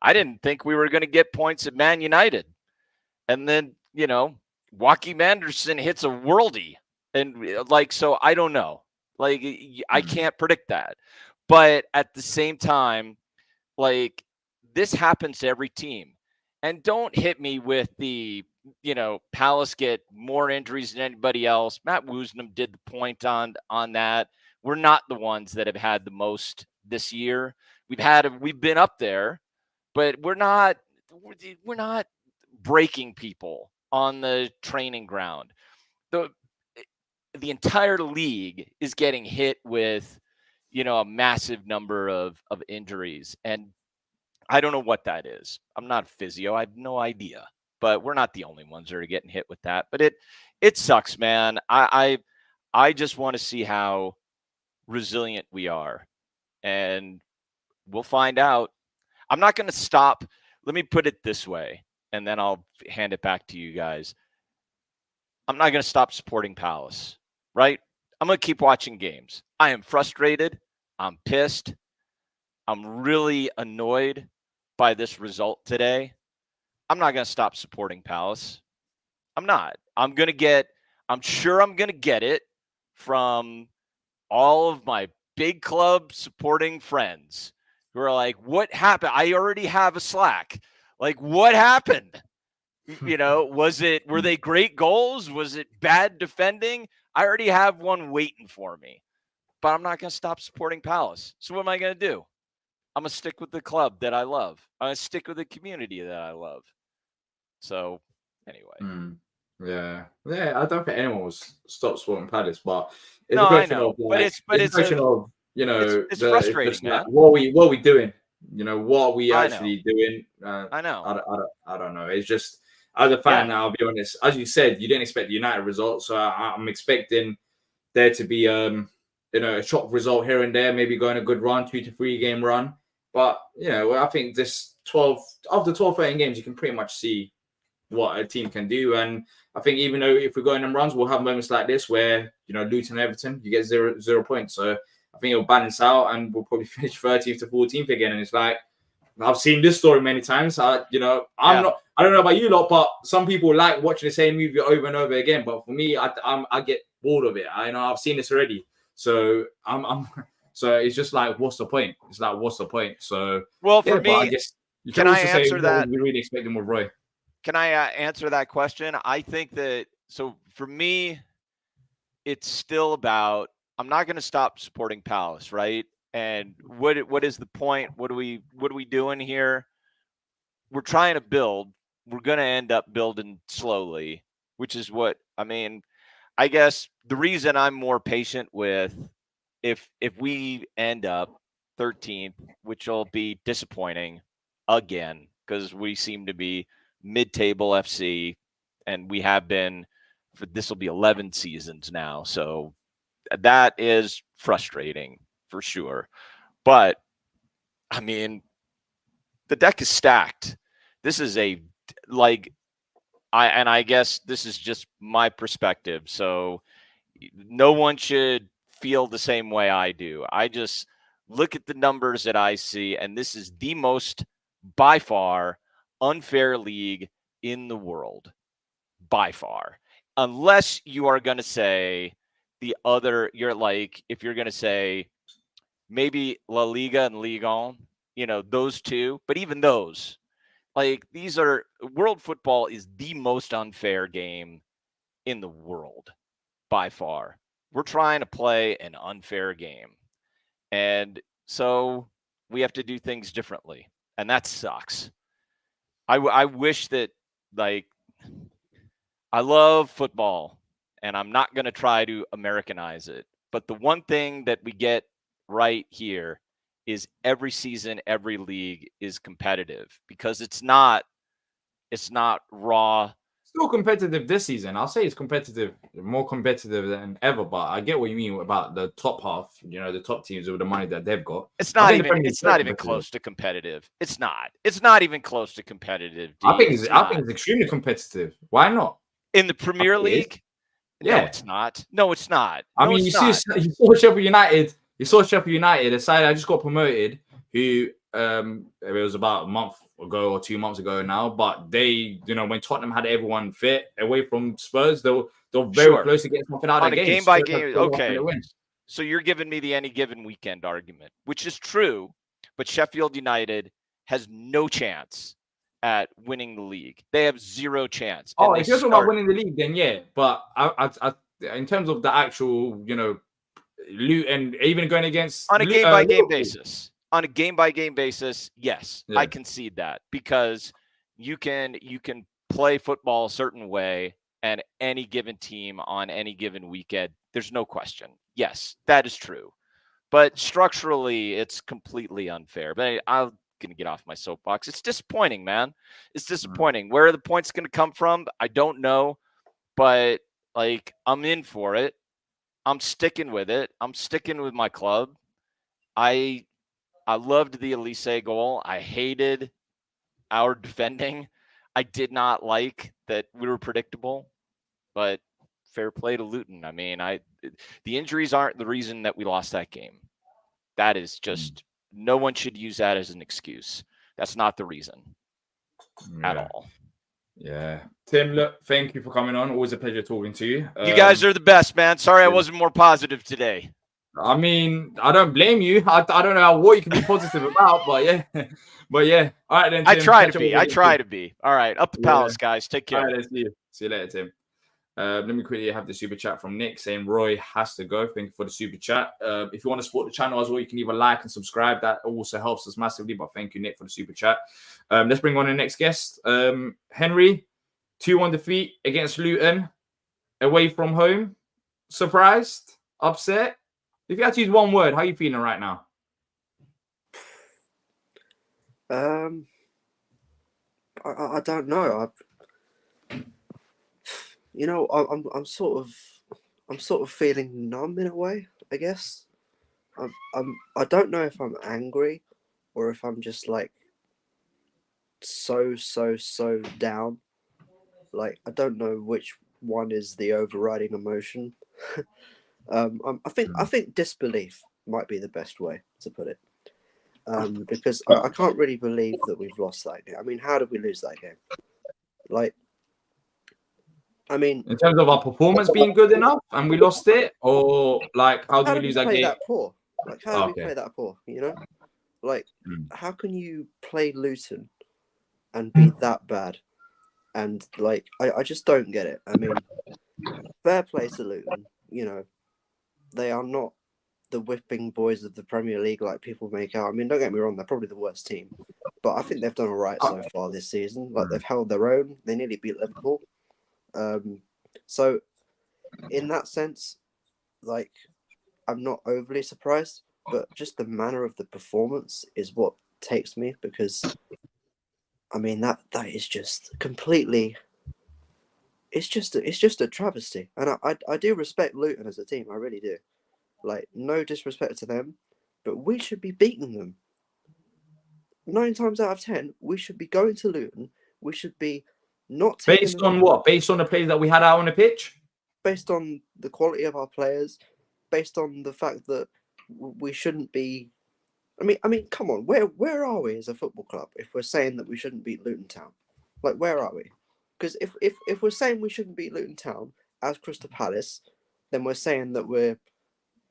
I didn't think we were going to get points at Man United. And then, Joachim Anderson hits a worldie. And so I don't know. Like, I can't predict that. But at the same time, like, this happens to every team. And don't hit me with the, Palace get more injuries than anybody else. Matt Woosnam did the point on that. We're not the ones that have had the most this year. We've been up there, but we're not breaking people on the training ground. The entire league is getting hit with, a massive number of injuries. And I don't know what that is. I'm not a physio. I have no idea. But we're not the only ones that are getting hit with that. But it sucks, man. I just want to see how resilient we are. And we'll find out. I'm not going to stop. Let me put it this way, and then I'll hand it back to you guys. I'm not going to stop supporting Palace, right? I'm going to keep watching games. I am frustrated. I'm pissed. I'm really annoyed by this result today. I'm not going to stop supporting Palace. I'm not. I'm sure I'm going to get it from all of my big club supporting friends who are like, what happened? I already have a Slack. Like, what happened? Were they great goals? Was it bad defending? I already have one waiting for me, but I'm not going to stop supporting Palace. So what am I going to do? I'm going to stick with the club that I love. I'm going to stick with the community that I love. So, anyway. Yeah. I don't think anyone will stop supporting Palace, but it's No, a question I know. of like, But it's a question of it's frustrating, it's man. like, what are we doing? What are we I actually doing? I know. I don't know. It's just as a fan now. I'll be honest. As you said, you didn't expect the United result, so I'm expecting there to be a shock result here and there, maybe going a good run, 2 to 3 game run. But I think this 12 after 12, 13 games, you can pretty much see what a team can do. And I think even though if we go in them runs, we'll have moments like this where Luton, Everton, you get 0 points. So I think it'll balance out, and we'll probably finish 13th to 14th again. And it's like, I've seen this story many times. I don't know about you lot, but some people like watching the same movie over and over again. But for me, I get bored of it. I've seen this already. So so it's just like, what's the point? It's like, what's the point? So for me, I guess you can also say that we really expect them with Roy. Can I answer that question? I think that, so for me, it's still about, I'm not going to stop supporting Palace, right? And what is the point? What are we doing here? We're trying to build. We're going to end up building slowly, which is what, I guess the reason I'm more patient with, if we end up 13th, which will be disappointing again, because we seem to be mid-table FC, and we have been this will be 11 seasons now. So that is frustrating for sure. But the deck is stacked. This is I guess this is just my perspective. So no one should feel the same way I do. I just look at the numbers that I see, and this is the most, by far, unfair league in the world, by far. Unless you are going to say if you're going to say maybe La Liga and Ligue 1, those two, but even those, world football is the most unfair game in the world, by far. We're trying to play an unfair game. And so we have to do things differently. And that sucks. I wish that, I love football, and I'm not going to try to Americanize it. But the one thing that we get right here is every season, every league is competitive, because it's not raw. Still competitive this season. I'll say it's competitive, more competitive than ever. But I get what you mean about the top half. The top teams with the money that they've got. It's not even close to competitive. It's not even close to competitive. I think it's extremely competitive. Why not? In the Premier League? Yeah. No, it's not. No, it's not. You saw Sheffield United. You saw Sheffield United, a side that just got promoted, who it was about a month ago or 2 months ago now, but they, when Tottenham had everyone fit away from Spurs, they were very close to getting something out of the game. Game by game. Okay. So you're giving me the any given weekend argument, which is true, but Sheffield United has no chance at winning the league. They have zero chance. Oh, if you're talking about winning the league, then yeah. But I in terms of the actual, Luton, even going against on a game-by-game Liverpool. basis. On a game-by-game basis, yes, I concede that, because you can play football a certain way and any given team on any given weekend, there's no question. Yes, that is true. But structurally, it's completely unfair. But I'm going to get off my soapbox. It's disappointing, man. It's disappointing. Where are the points going to come from? I don't know. But, I'm in for it. I'm sticking with it. I'm sticking with my club. I loved the Elise goal. I hated our defending. I did not like that we were predictable, but fair play to Luton. I mean, the injuries aren't the reason that we lost that game. That is just, no one should use that as an excuse. That's not the reason at all. Yeah. Tim, look, thank you for coming on. Always a pleasure talking to you. You guys are the best, man. Sorry I wasn't more positive today. I mean, I don't blame you. I don't know what you can be positive about, but yeah. But yeah. All right, then, Tim. I try to be. All right. Up the palace, guys. Take care. All right, let's see you. See you later, Tim. Let me quickly have the super chat from Nick saying Roy has to go. Thank you for the super chat. If you want to support the channel as well, you can either like and subscribe. That also helps us massively. But thank you, Nick, for the super chat. Let's bring on the next guest. Henry, 2-1 defeat against Luton, away from home. Surprised? Upset? If you had to use one word, how are you feeling right now? I don't know. I'm sort of feeling numb in a way, I guess. I don't know if I'm angry or if I'm just so down. I don't know which one is the overriding emotion. I think disbelief might be the best way to put it. Because I can't really believe that we've lost that game. I mean, how did we lose that game? In terms of our performance being good enough and we lost it, or how did we lose that game? That poor? How did we play that poor? How can you play Luton and be that bad? And I just don't get it. I mean, fair play to Luton. They are not the whipping boys of the Premier League like people make out. I mean, don't get me wrong, they're probably the worst team, but I think they've done all right so far this season. They've held their own. They nearly beat Liverpool. So in that sense, I'm not overly surprised, but just the manner of the performance is what takes me, because I mean that is just completely. It's just a travesty, and I do respect Luton as a team. I really do. No disrespect to them, but we should be beating them. 9 times out of 10, we should be going to Luton. We should be not taking based on what? Based on the players that we had out on the pitch? Based on the quality of our players, based on the fact that we shouldn't be. I mean, come on, where are we as a football club if we're saying that we shouldn't beat Luton Town? Where are we? Because if we're saying we shouldn't beat Luton Town as Crystal Palace, then we're saying that we're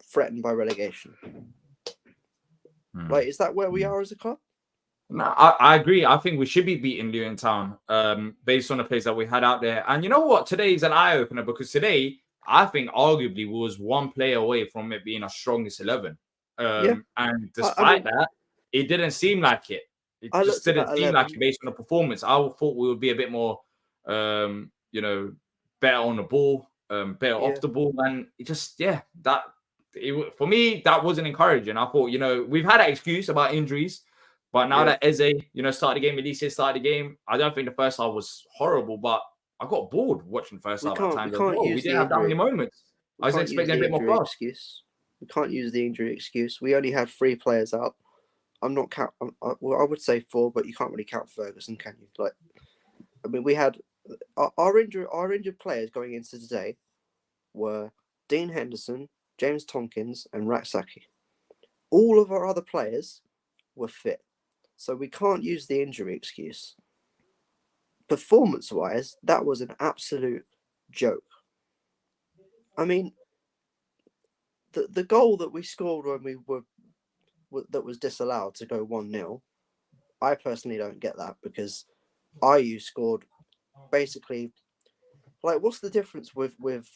threatened by relegation. Is that where we are as a club? No, I agree. I think we should be beating Luton Town based on the players that we had out there. And you know what? Today is an eye-opener, because today, I think arguably was one player away from it being our strongest 11. And despite that, it didn't seem like it. It just didn't seem like it based on the performance. I thought we would be a bit more, better on the ball, better off the ball. And it just, for me, that wasn't encouraging. I thought, we've had an excuse about injuries. But now that Eze, started the game, Elise started the game, I don't think the first half was horrible, but I got bored watching the first half at times. We didn't have that many moments. I was expecting a bit more class. We can't use the injury excuse. We only had 3 players out. I'm not count. I would say 4, but you can't really count Ferguson, can you? We had our injured players going into today were Dean Henderson, James Tompkins, and Raksaki. All of our other players were fit. So we can't use the injury excuse. Performance-wise, that was an absolute joke. I mean, the goal that we scored when we were that was disallowed to go 1-0, I personally don't get that, because Ayew scored basically. Like, what's the difference with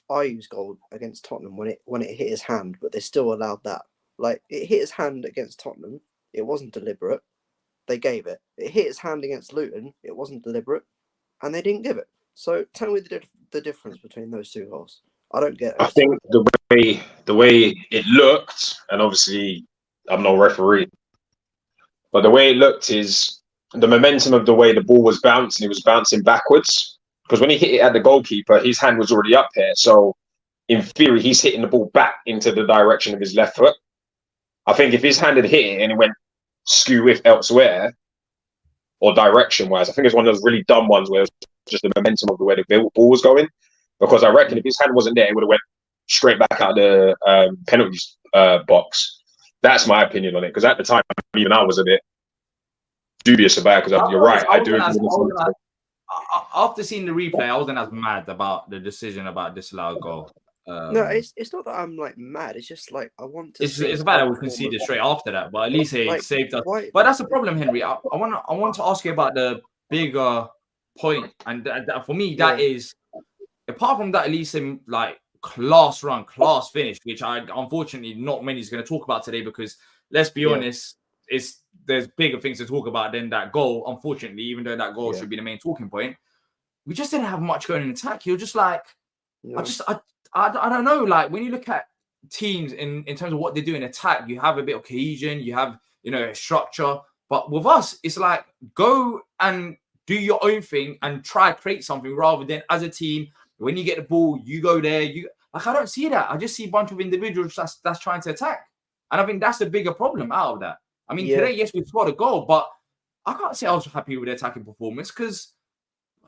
Ayew's goal against Tottenham when it hit his hand, but they still allowed that? Like, it hit his hand against Tottenham, it wasn't deliberate. They gave it. It hit his hand against Luton, it wasn't deliberate, and they didn't give it. So tell me the difference between those two goals. I don't get it. I think the way it looked, and obviously I'm no referee, but the way it looked is the momentum of the way the ball was bouncing. It was bouncing backwards because when he hit it at the goalkeeper, his hand was already up here. So in theory, he's hitting the ball back into the direction of his left foot. I think if his hand had hit it and it went skew with elsewhere or direction wise, I think it's one of those really dumb ones where it's just the momentum of the way the ball was going. Because I reckon if his hand wasn't there, it would have went straight back out the penalty box. That's my opinion on it. Because at the time, even I was a bit dubious about it. Because you're right, I do. After seeing the replay, I wasn't as mad about the decision about disallowed goal. No, it's not that I'm like mad. It's just like I want to. It's bad that we conceded straight after that, but at least it saved us. But that's the problem, Henry. I want to ask you about the bigger point, and for me, that is apart from that, at least in like class run, class finish, which I unfortunately not many is going to talk about today because let's be honest, there's bigger things to talk about than that goal. Unfortunately, even though that goal should be the main talking point, we just didn't have much going in attack. You're just like, I don't know. Like when you look at teams in terms of what they do in attack, you have a bit of cohesion, you have a structure. But with us, it's like go and do your own thing and try to create something rather than as a team. When you get the ball, you go there. I don't see that. I just see a bunch of individuals that's trying to attack, and I think that's the bigger problem out of that. I mean, today, yes, we scored a goal, but I can't say I was happy with the attacking performance because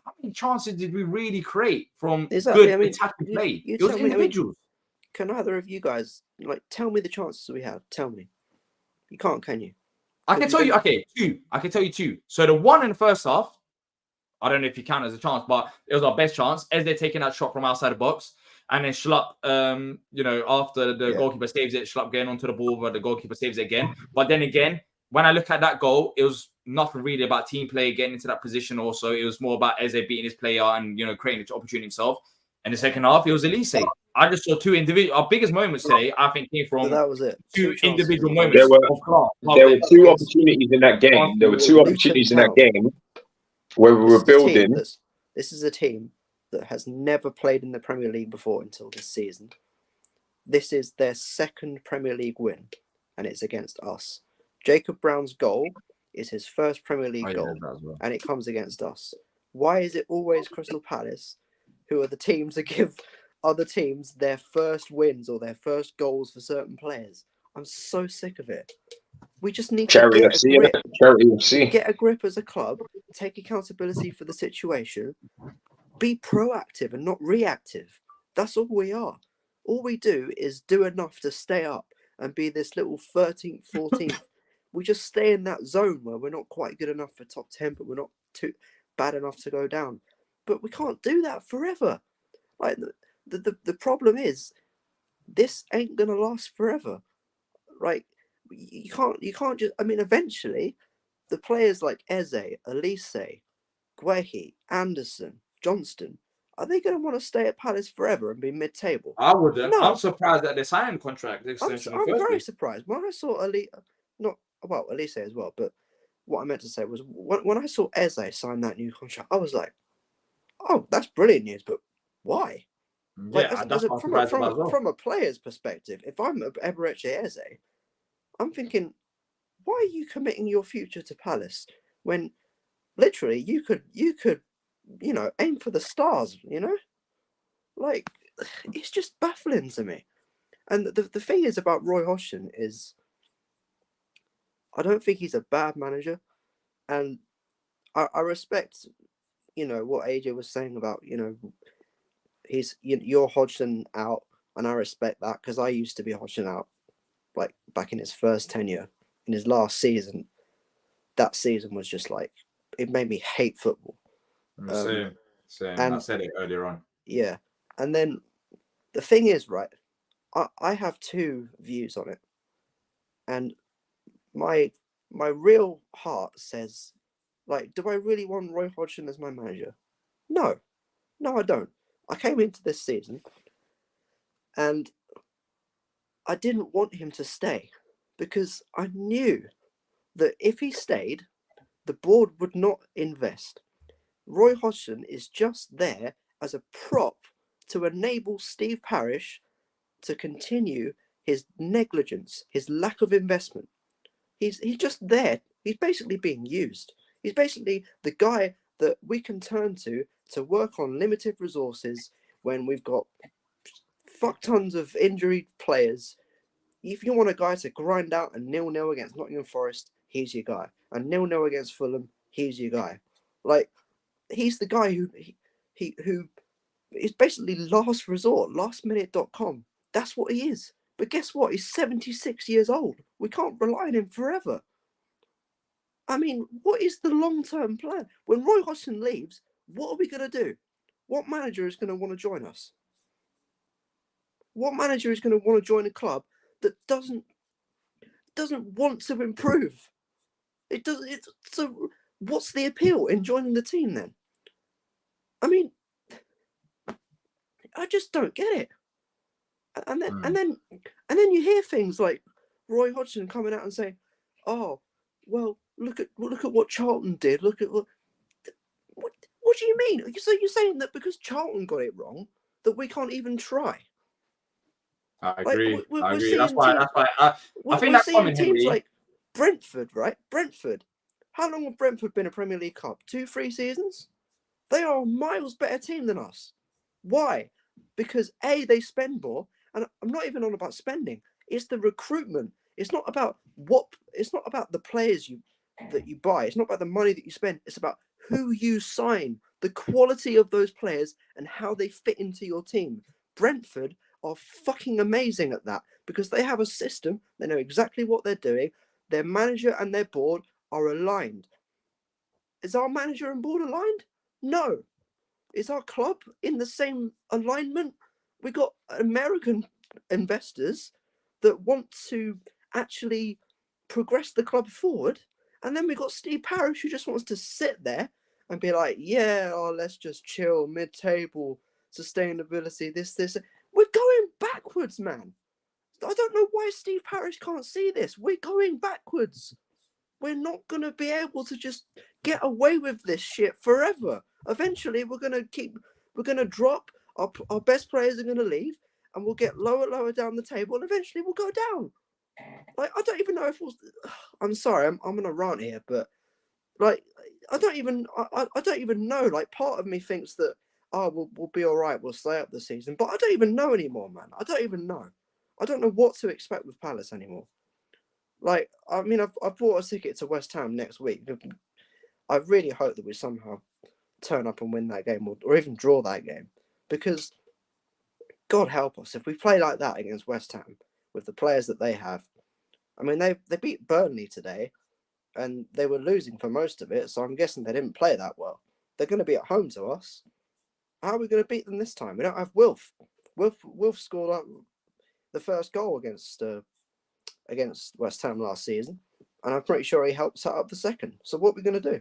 how many chances did we really create from good attacking play? It was individuals. Can either of you guys tell me the chances we had? Tell me. You can't, can you? I can tell you. Okay, two. I can tell you two. So the one in the first half, I don't know if you count as a chance, but it was our best chance as they're taking that shot from outside the box. And then Schlupp, after the goalkeeper saves it, Schlupp getting onto the ball, but the goalkeeper saves it again. But then again, when I look at that goal, it was nothing really about team play, getting into that position also. It was more about Eze beating his player and, creating the opportunity himself. And the second half, it was Elise. I just saw two individual. Our biggest moments today, I think, came from that was it. Two individual moments. There were two opportunities in that game. There were two opportunities in that game where we were building. This is a team that has never played in the Premier League before until this season. This is their second Premier League win, and it's against us. Jacob Brown's goal is his first Premier League goal, and it comes against us. Why is it always Crystal Palace who are the teams that give other teams their first wins or their first goals for certain players? I'm so sick of it. We just need to get a grip as a club, take accountability for the situation, be proactive and not reactive. That's all we are. All we do is do enough to stay up and be this little 13th, 14th. We just stay in that zone where we're not quite good enough for top 10, but we're not too bad enough to go down. But we can't do that forever. Like the problem is, this ain't gonna last forever. Right? You can't just. I mean, eventually, the players like Eze, Elise, Guehi, Anderson, Johnston, are they going to want to stay at Palace forever and be mid-table? I wouldn't. No. I'm surprised that they signed contract extension. I'm very surprised. When I saw Elise as well, but what I meant to say was when I saw Eze sign that new contract, I was like, oh, that's brilliant news, but why? From a player's perspective, if I'm Eberechi Eze, I'm thinking, why are you committing your future to Palace when literally you could aim for the stars, Like, it's just baffling to me. And the thing is about Roy Hodgson is I don't think he's a bad manager, and I respect what AJ was saying about you're Hodgson out, and I respect that because I used to be Hodgson out like back in his first tenure. In his last season, that season was just like, it made me hate football. Same. And I said it earlier on. Yeah. And then the thing is, right, I have two views on it. And my real heart says Like, do I really want Roy Hodgson as my manager? No, I don't. I came into this season and I didn't want him to stay because I knew that if he stayed, the board would not invest. Roy Hodgson is just there as a prop to enable Steve Parish to continue his negligence, his lack of investment. He's just there. He's basically being used. He's basically the guy that we can turn to work on limited resources when we've got fuck tons of injured players. If you want a guy to grind out a 0-0 against Nottingham Forest, he's your guy. A 0-0 against Fulham, he's your guy. Like, he's the guy who is basically last resort, lastminute.com. That's what he is. But guess what? He's 76 years old. We can't rely on him forever. I mean, what is the long-term plan? When Roy Hodgson leaves, what are we going to do? What manager is going to want to join us? What manager is going to want to join a club that doesn't want to improve? It does. So what's the appeal in joining the team then? I mean, I just don't get it. And then you hear things like Roy Hodgson coming out and saying, "Oh, well, look at what Charlton did. Look at what do you mean? So you're saying that because Charlton got it wrong, that we can't even try?" I agree. I agree. That's why I think that's common, teams Henry. like Brentford, right? Brentford. How long have Brentford been a Premier League club? 2-3 seasons? They are a miles better team than us. Why? Because A, they spend more, and I'm not even on about spending. It's the recruitment. It's not about the players that you buy. It's not about the money that you spend. It's about who you sign, the quality of those players, and how they fit into your team. Brentford are fucking amazing at that because they have a system. They know exactly what they're doing. Their manager and their board are aligned. Is our manager and board aligned? No. Is our club in the same alignment? We got American investors that want to actually progress the club forward. And then we got Steve Parish who just wants to sit there and be like, yeah, let's just chill, mid-table, sustainability, this. We're going backwards, man. I don't know why Steve Parish can't see this. We're going backwards. We're not going to be able to just get away with this shit forever. Eventually, we're going to drop, our best players are going to leave, and we'll get lower down the table, and eventually we'll go down. Like, I don't even know if I'm sorry, I'm going to rant here, but like, I don't even know. Like, part of me thinks that, we'll be all right, we'll stay up the season, but I don't even know anymore, man. I don't even know. I don't know what to expect with Palace anymore. Like, I mean, I've bought a ticket to West Ham next week. I really hope that we somehow turn up and win that game or even draw that game. Because, God help us, if we play like that against West Ham with the players that they have. I mean, they beat Burnley today and they were losing for most of it, so I'm guessing they didn't play that well. They're going to be at home to us. How are we going to beat them this time? We don't have Wilf. Wilf scored up the first goal against West Ham last season, and I'm pretty sure he helped set up the second. So what are we going to do?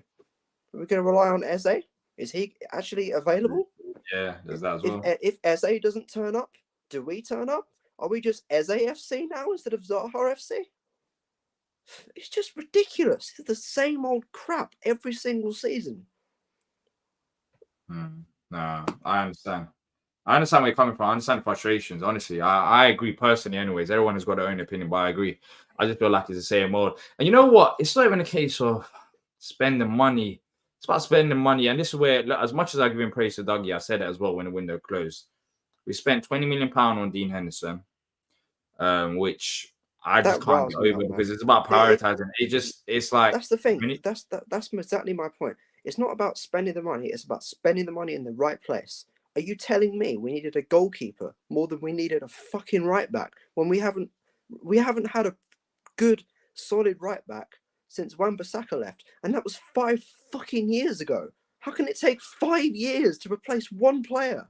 Are we going to rely on Eze? Is he actually available? Yeah, there's that as well. If Eze doesn't turn up, do we turn up? Are we just Eze FC now instead of Zaha FC? It's just ridiculous. It's the same old crap every single season. No, I understand. I understand where you're coming from. I understand frustrations. Honestly, I agree personally. Anyways, everyone has got their own opinion, but I agree. I just feel like it's the same old. And you know what? It's not even a case of spending money. It's about spending money. And this is where, look, as much as I give him praise to Dougie, I said it as well when the window closed. We spent £20 million on Dean Henderson, which I just can't get over because it's about prioritizing. It's like that's the thing. That's exactly my point. It's not about spending the money. It's about spending the money in the right place. Are you telling me we needed a goalkeeper more than we needed a fucking right back when we haven't had a good solid right back since Wan-Bissaka left, and that was 5 fucking years ago? How can it take 5 years to replace one player?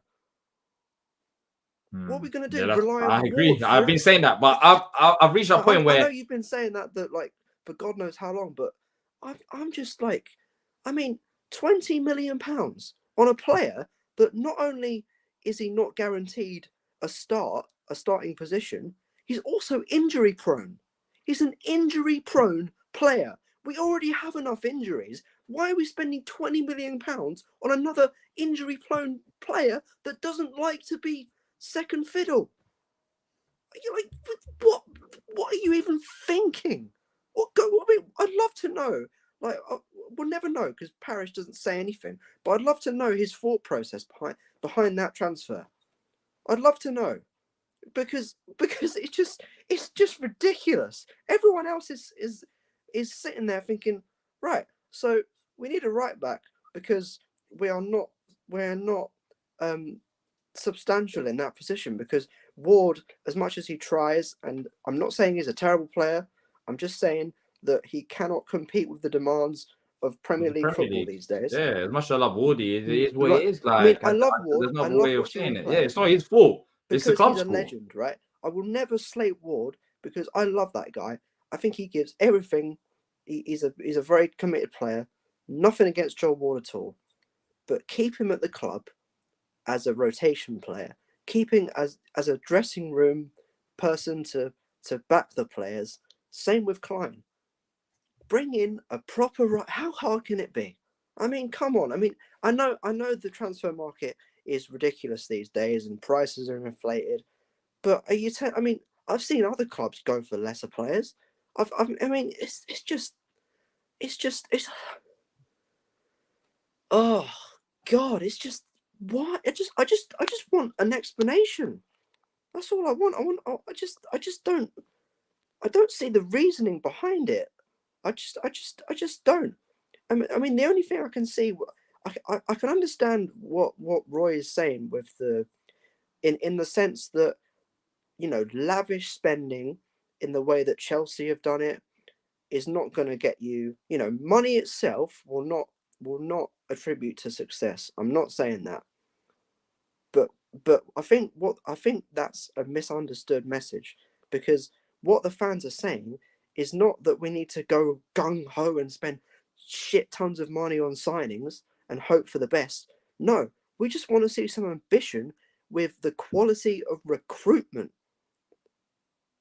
What are we going to do? Rely on I agree. I've been saying that, but I've reached a point where I know you've been saying that like for God knows how long, but I'm just like, I mean, £20 million on a player that not only is he not guaranteed a starting position, he's also injury prone. He's an injury prone player. We already have enough injuries. Why are we spending £20 million on another injury prone player that doesn't like to be second fiddle? You're like, what are you even thinking? I mean, I'd love to know. Like, we'll never know because Parrish doesn't say anything. But I'd love to know his thought process behind that transfer. I'd love to know because it's just ridiculous. Everyone else is sitting there thinking, right, so we need a right back because we're not substantial in that position because Ward, as much as he tries, and I'm not saying he's a terrible player, I'm just saying that he cannot compete with the demands of Premier League football these days. Yeah, as much as I love Wardy, it is what it is. Like, I mean, I love Ward. There's no I love way of watching saying him it. play. Yeah, it's not his fault. It's the Because club's he's a fault. legend, right? I will never slate Ward because I love that guy. I think he gives everything. He's a very committed player. Nothing against Joel Ward at all, but keep him at the club as a rotation player. Keep him as a dressing room person to back the players. Same with Klein. Bring in a proper. How hard can it be? I mean, come on. I mean, I know the transfer market is ridiculous these days and prices are inflated. But are you? I mean, I've seen other clubs go for lesser players. I mean, it's just. Oh God! It's just what I just want an explanation. That's all I want. I just don't. I don't see the reasoning behind it. I just don't. I mean, the only thing I can see, I can understand what Roy is saying with in the sense that, you know, lavish spending in the way that Chelsea have done it is not going to get you, you know, money itself will not attribute to success. I'm not saying that. But I think that's a misunderstood message, because what the fans are saying is not that we need to go gung ho and spend shit tons of money on signings and hope for the best. No, we just want to see some ambition with the quality of recruitment.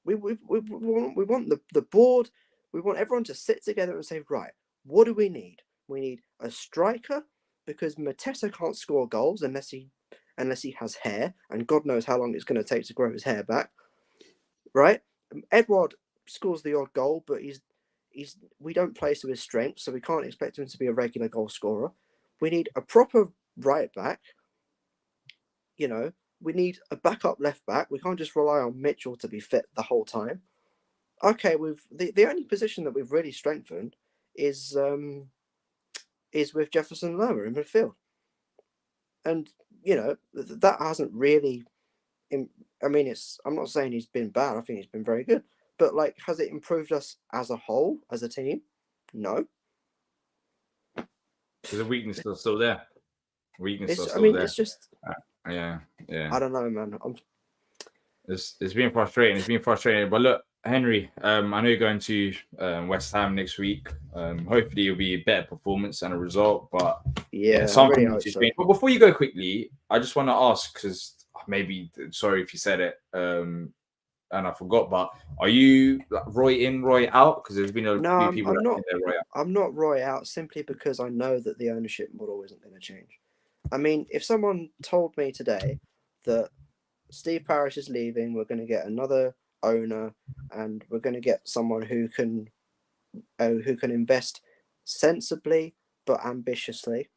We want the board, we want everyone to sit together and say, right, what do we need? We need a striker, because Mateta can't score goals unless he has hair, and God knows how long it's going to take to grow his hair back. Right? Edouard scores the odd goal, but we don't play to his strength, so we can't expect him to be a regular goal scorer. We need a proper right back. You know, we need a backup left back. We can't just rely on Mitchell to be fit the whole time. Okay, the only position that we've really strengthened is with Jefferson Lerma in midfield. And, you know, that hasn't really... I mean, I'm not saying he's been bad. I think he's been very good. But, like, has it improved us as a whole, as a team? No. So the weakness is still there. It's just... Yeah. I don't know, man. It's been frustrating. It's been frustrating. But look, Henry, I know you're going to West Ham next week. Hopefully it'll be a better performance and a result. But yeah, something really to change. But before you go quickly, I just want to ask, because maybe, sorry if you said it, and I forgot, but are you Roy in, Roy out? Because there's been a few people that think they're Roy out. I'm not Roy out simply because I know that the ownership model isn't going to change. I mean, if someone told me today that Steve Parrish is leaving, we're going to get another owner, and we're going to get someone who can invest sensibly but ambitiously.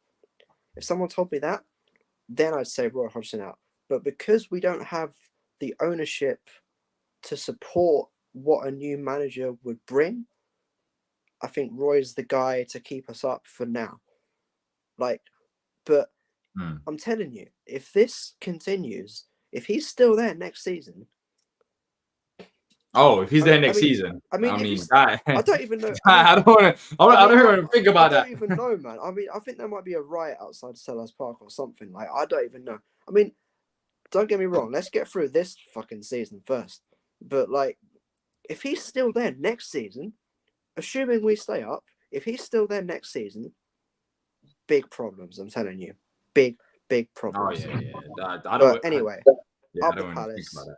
If someone told me that, then I'd say Roy Hodgson out. But because we don't have the ownership to support what a new manager would bring, I think Roy's the guy to keep us up for now. But I'm telling you, if this continues, if he's still there next season. Oh, if he's there next season. I don't even know. I don't want to think about that. I don't even know, man. I mean, I think there might be a riot outside Sellers Park or something. Like, I don't even know. I mean, don't get me wrong. Let's get through this fucking season first. But, like, if he's still there next season, assuming we stay up, if he's still there next season, big problems. I'm telling you, big Oh problems. yeah. But anyway, I up don't the want to think Palace. about that.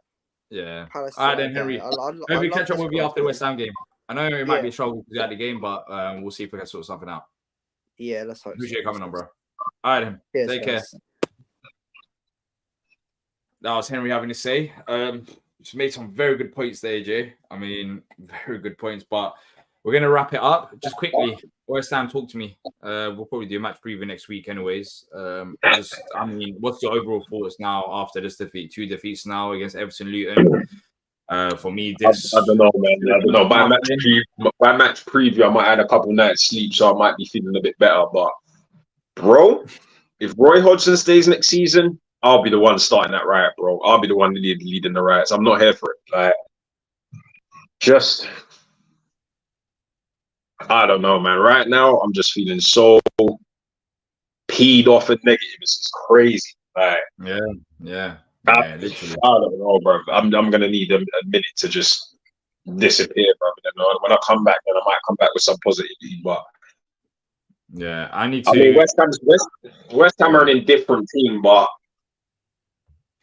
Yeah. Palace. All right then, Henry. Maybe we catch up with you after the West Ham game. I know it might be a struggle because you had the game, but we'll see if we can sort something out. Yeah, let's hope. Appreciate you coming on, bro. All right then. Cheers, Take guys. care. That was Henry having to say. Just made some very good points there, AJ. I mean, very good points. But we're gonna wrap it up just quickly. West Ham, talk to me. We'll probably do a match preview next week, anyways. I mean, what's your overall thoughts now after this defeat? 2 defeats now against Everton, Luton. For me, this I don't know, man. I don't know. By match preview, I might add a couple nights sleep, so I might be feeling a bit better. But bro, if Roy Hodgson stays next season, I'll be the one starting that riot, bro. I'll be the one leading the riots. I'm not here for it. Like, just, I don't know, man. Right now, I'm just feeling so peed off and negative. It's crazy. Like, yeah, literally. I don't know, bro. I'm gonna need a minute to just disappear, bro. And then when I come back, then I might come back with some positivity. But yeah, I need to. I mean, West Ham are an indifferent team, but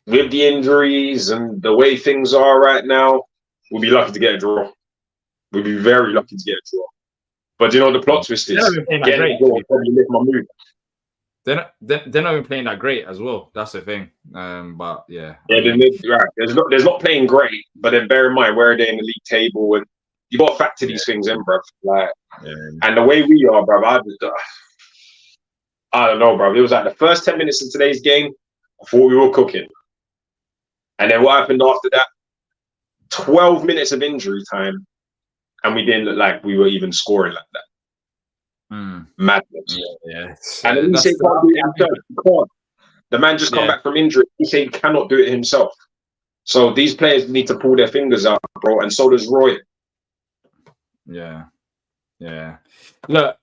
with the injuries and the way things are right now, we'll be lucky to get a draw. We'll be very lucky to get a draw. But you know the plot twist is getting a draw will probably lift my mood. They're not even playing that great as well. That's the thing. But yeah. Right. There's not playing great, but then bear in mind where are they in the league table, and you got to factor these things in, bro. Like, and the way we are, bro. I don't know, bro. It was like the first 10 minutes of today's game, I thought we were cooking. And then what happened after that? 12 minutes of injury time, and we didn't look like we were even scoring like that. Madness. Yeah. And then he said, can't do it himself. He can't. The man just come back from injury. He said he cannot do it himself. So these players need to pull their fingers out, bro. And so does Roy. Yeah. Look,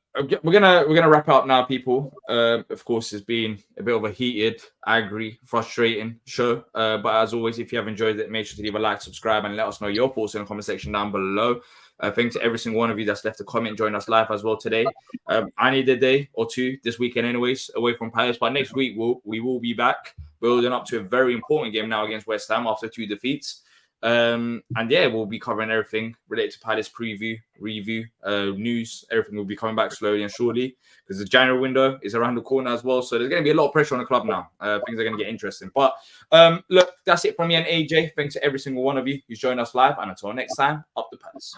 we're gonna wrap up now, people. Of course, it's been a bit of a heated, angry, frustrating show. But as always, if you have enjoyed it, make sure to leave a like, subscribe, and let us know your thoughts in the comment section down below. Thanks to every single one of you that's left a comment, join us live as well today. I need a day or two this weekend, anyways, away from Palace. But next week we will be back, building up to a very important game now against West Ham after 2 defeats. And yeah, we'll be covering everything related to Palace review, news. Everything will be coming back slowly and surely because the January window is around the corner as well. So there's going to be a lot of pressure on the club now. Things are going to get interesting. But look, that's it from me and AJ. Thanks to every single one of you who's joined us live. And until next time, up the Palace.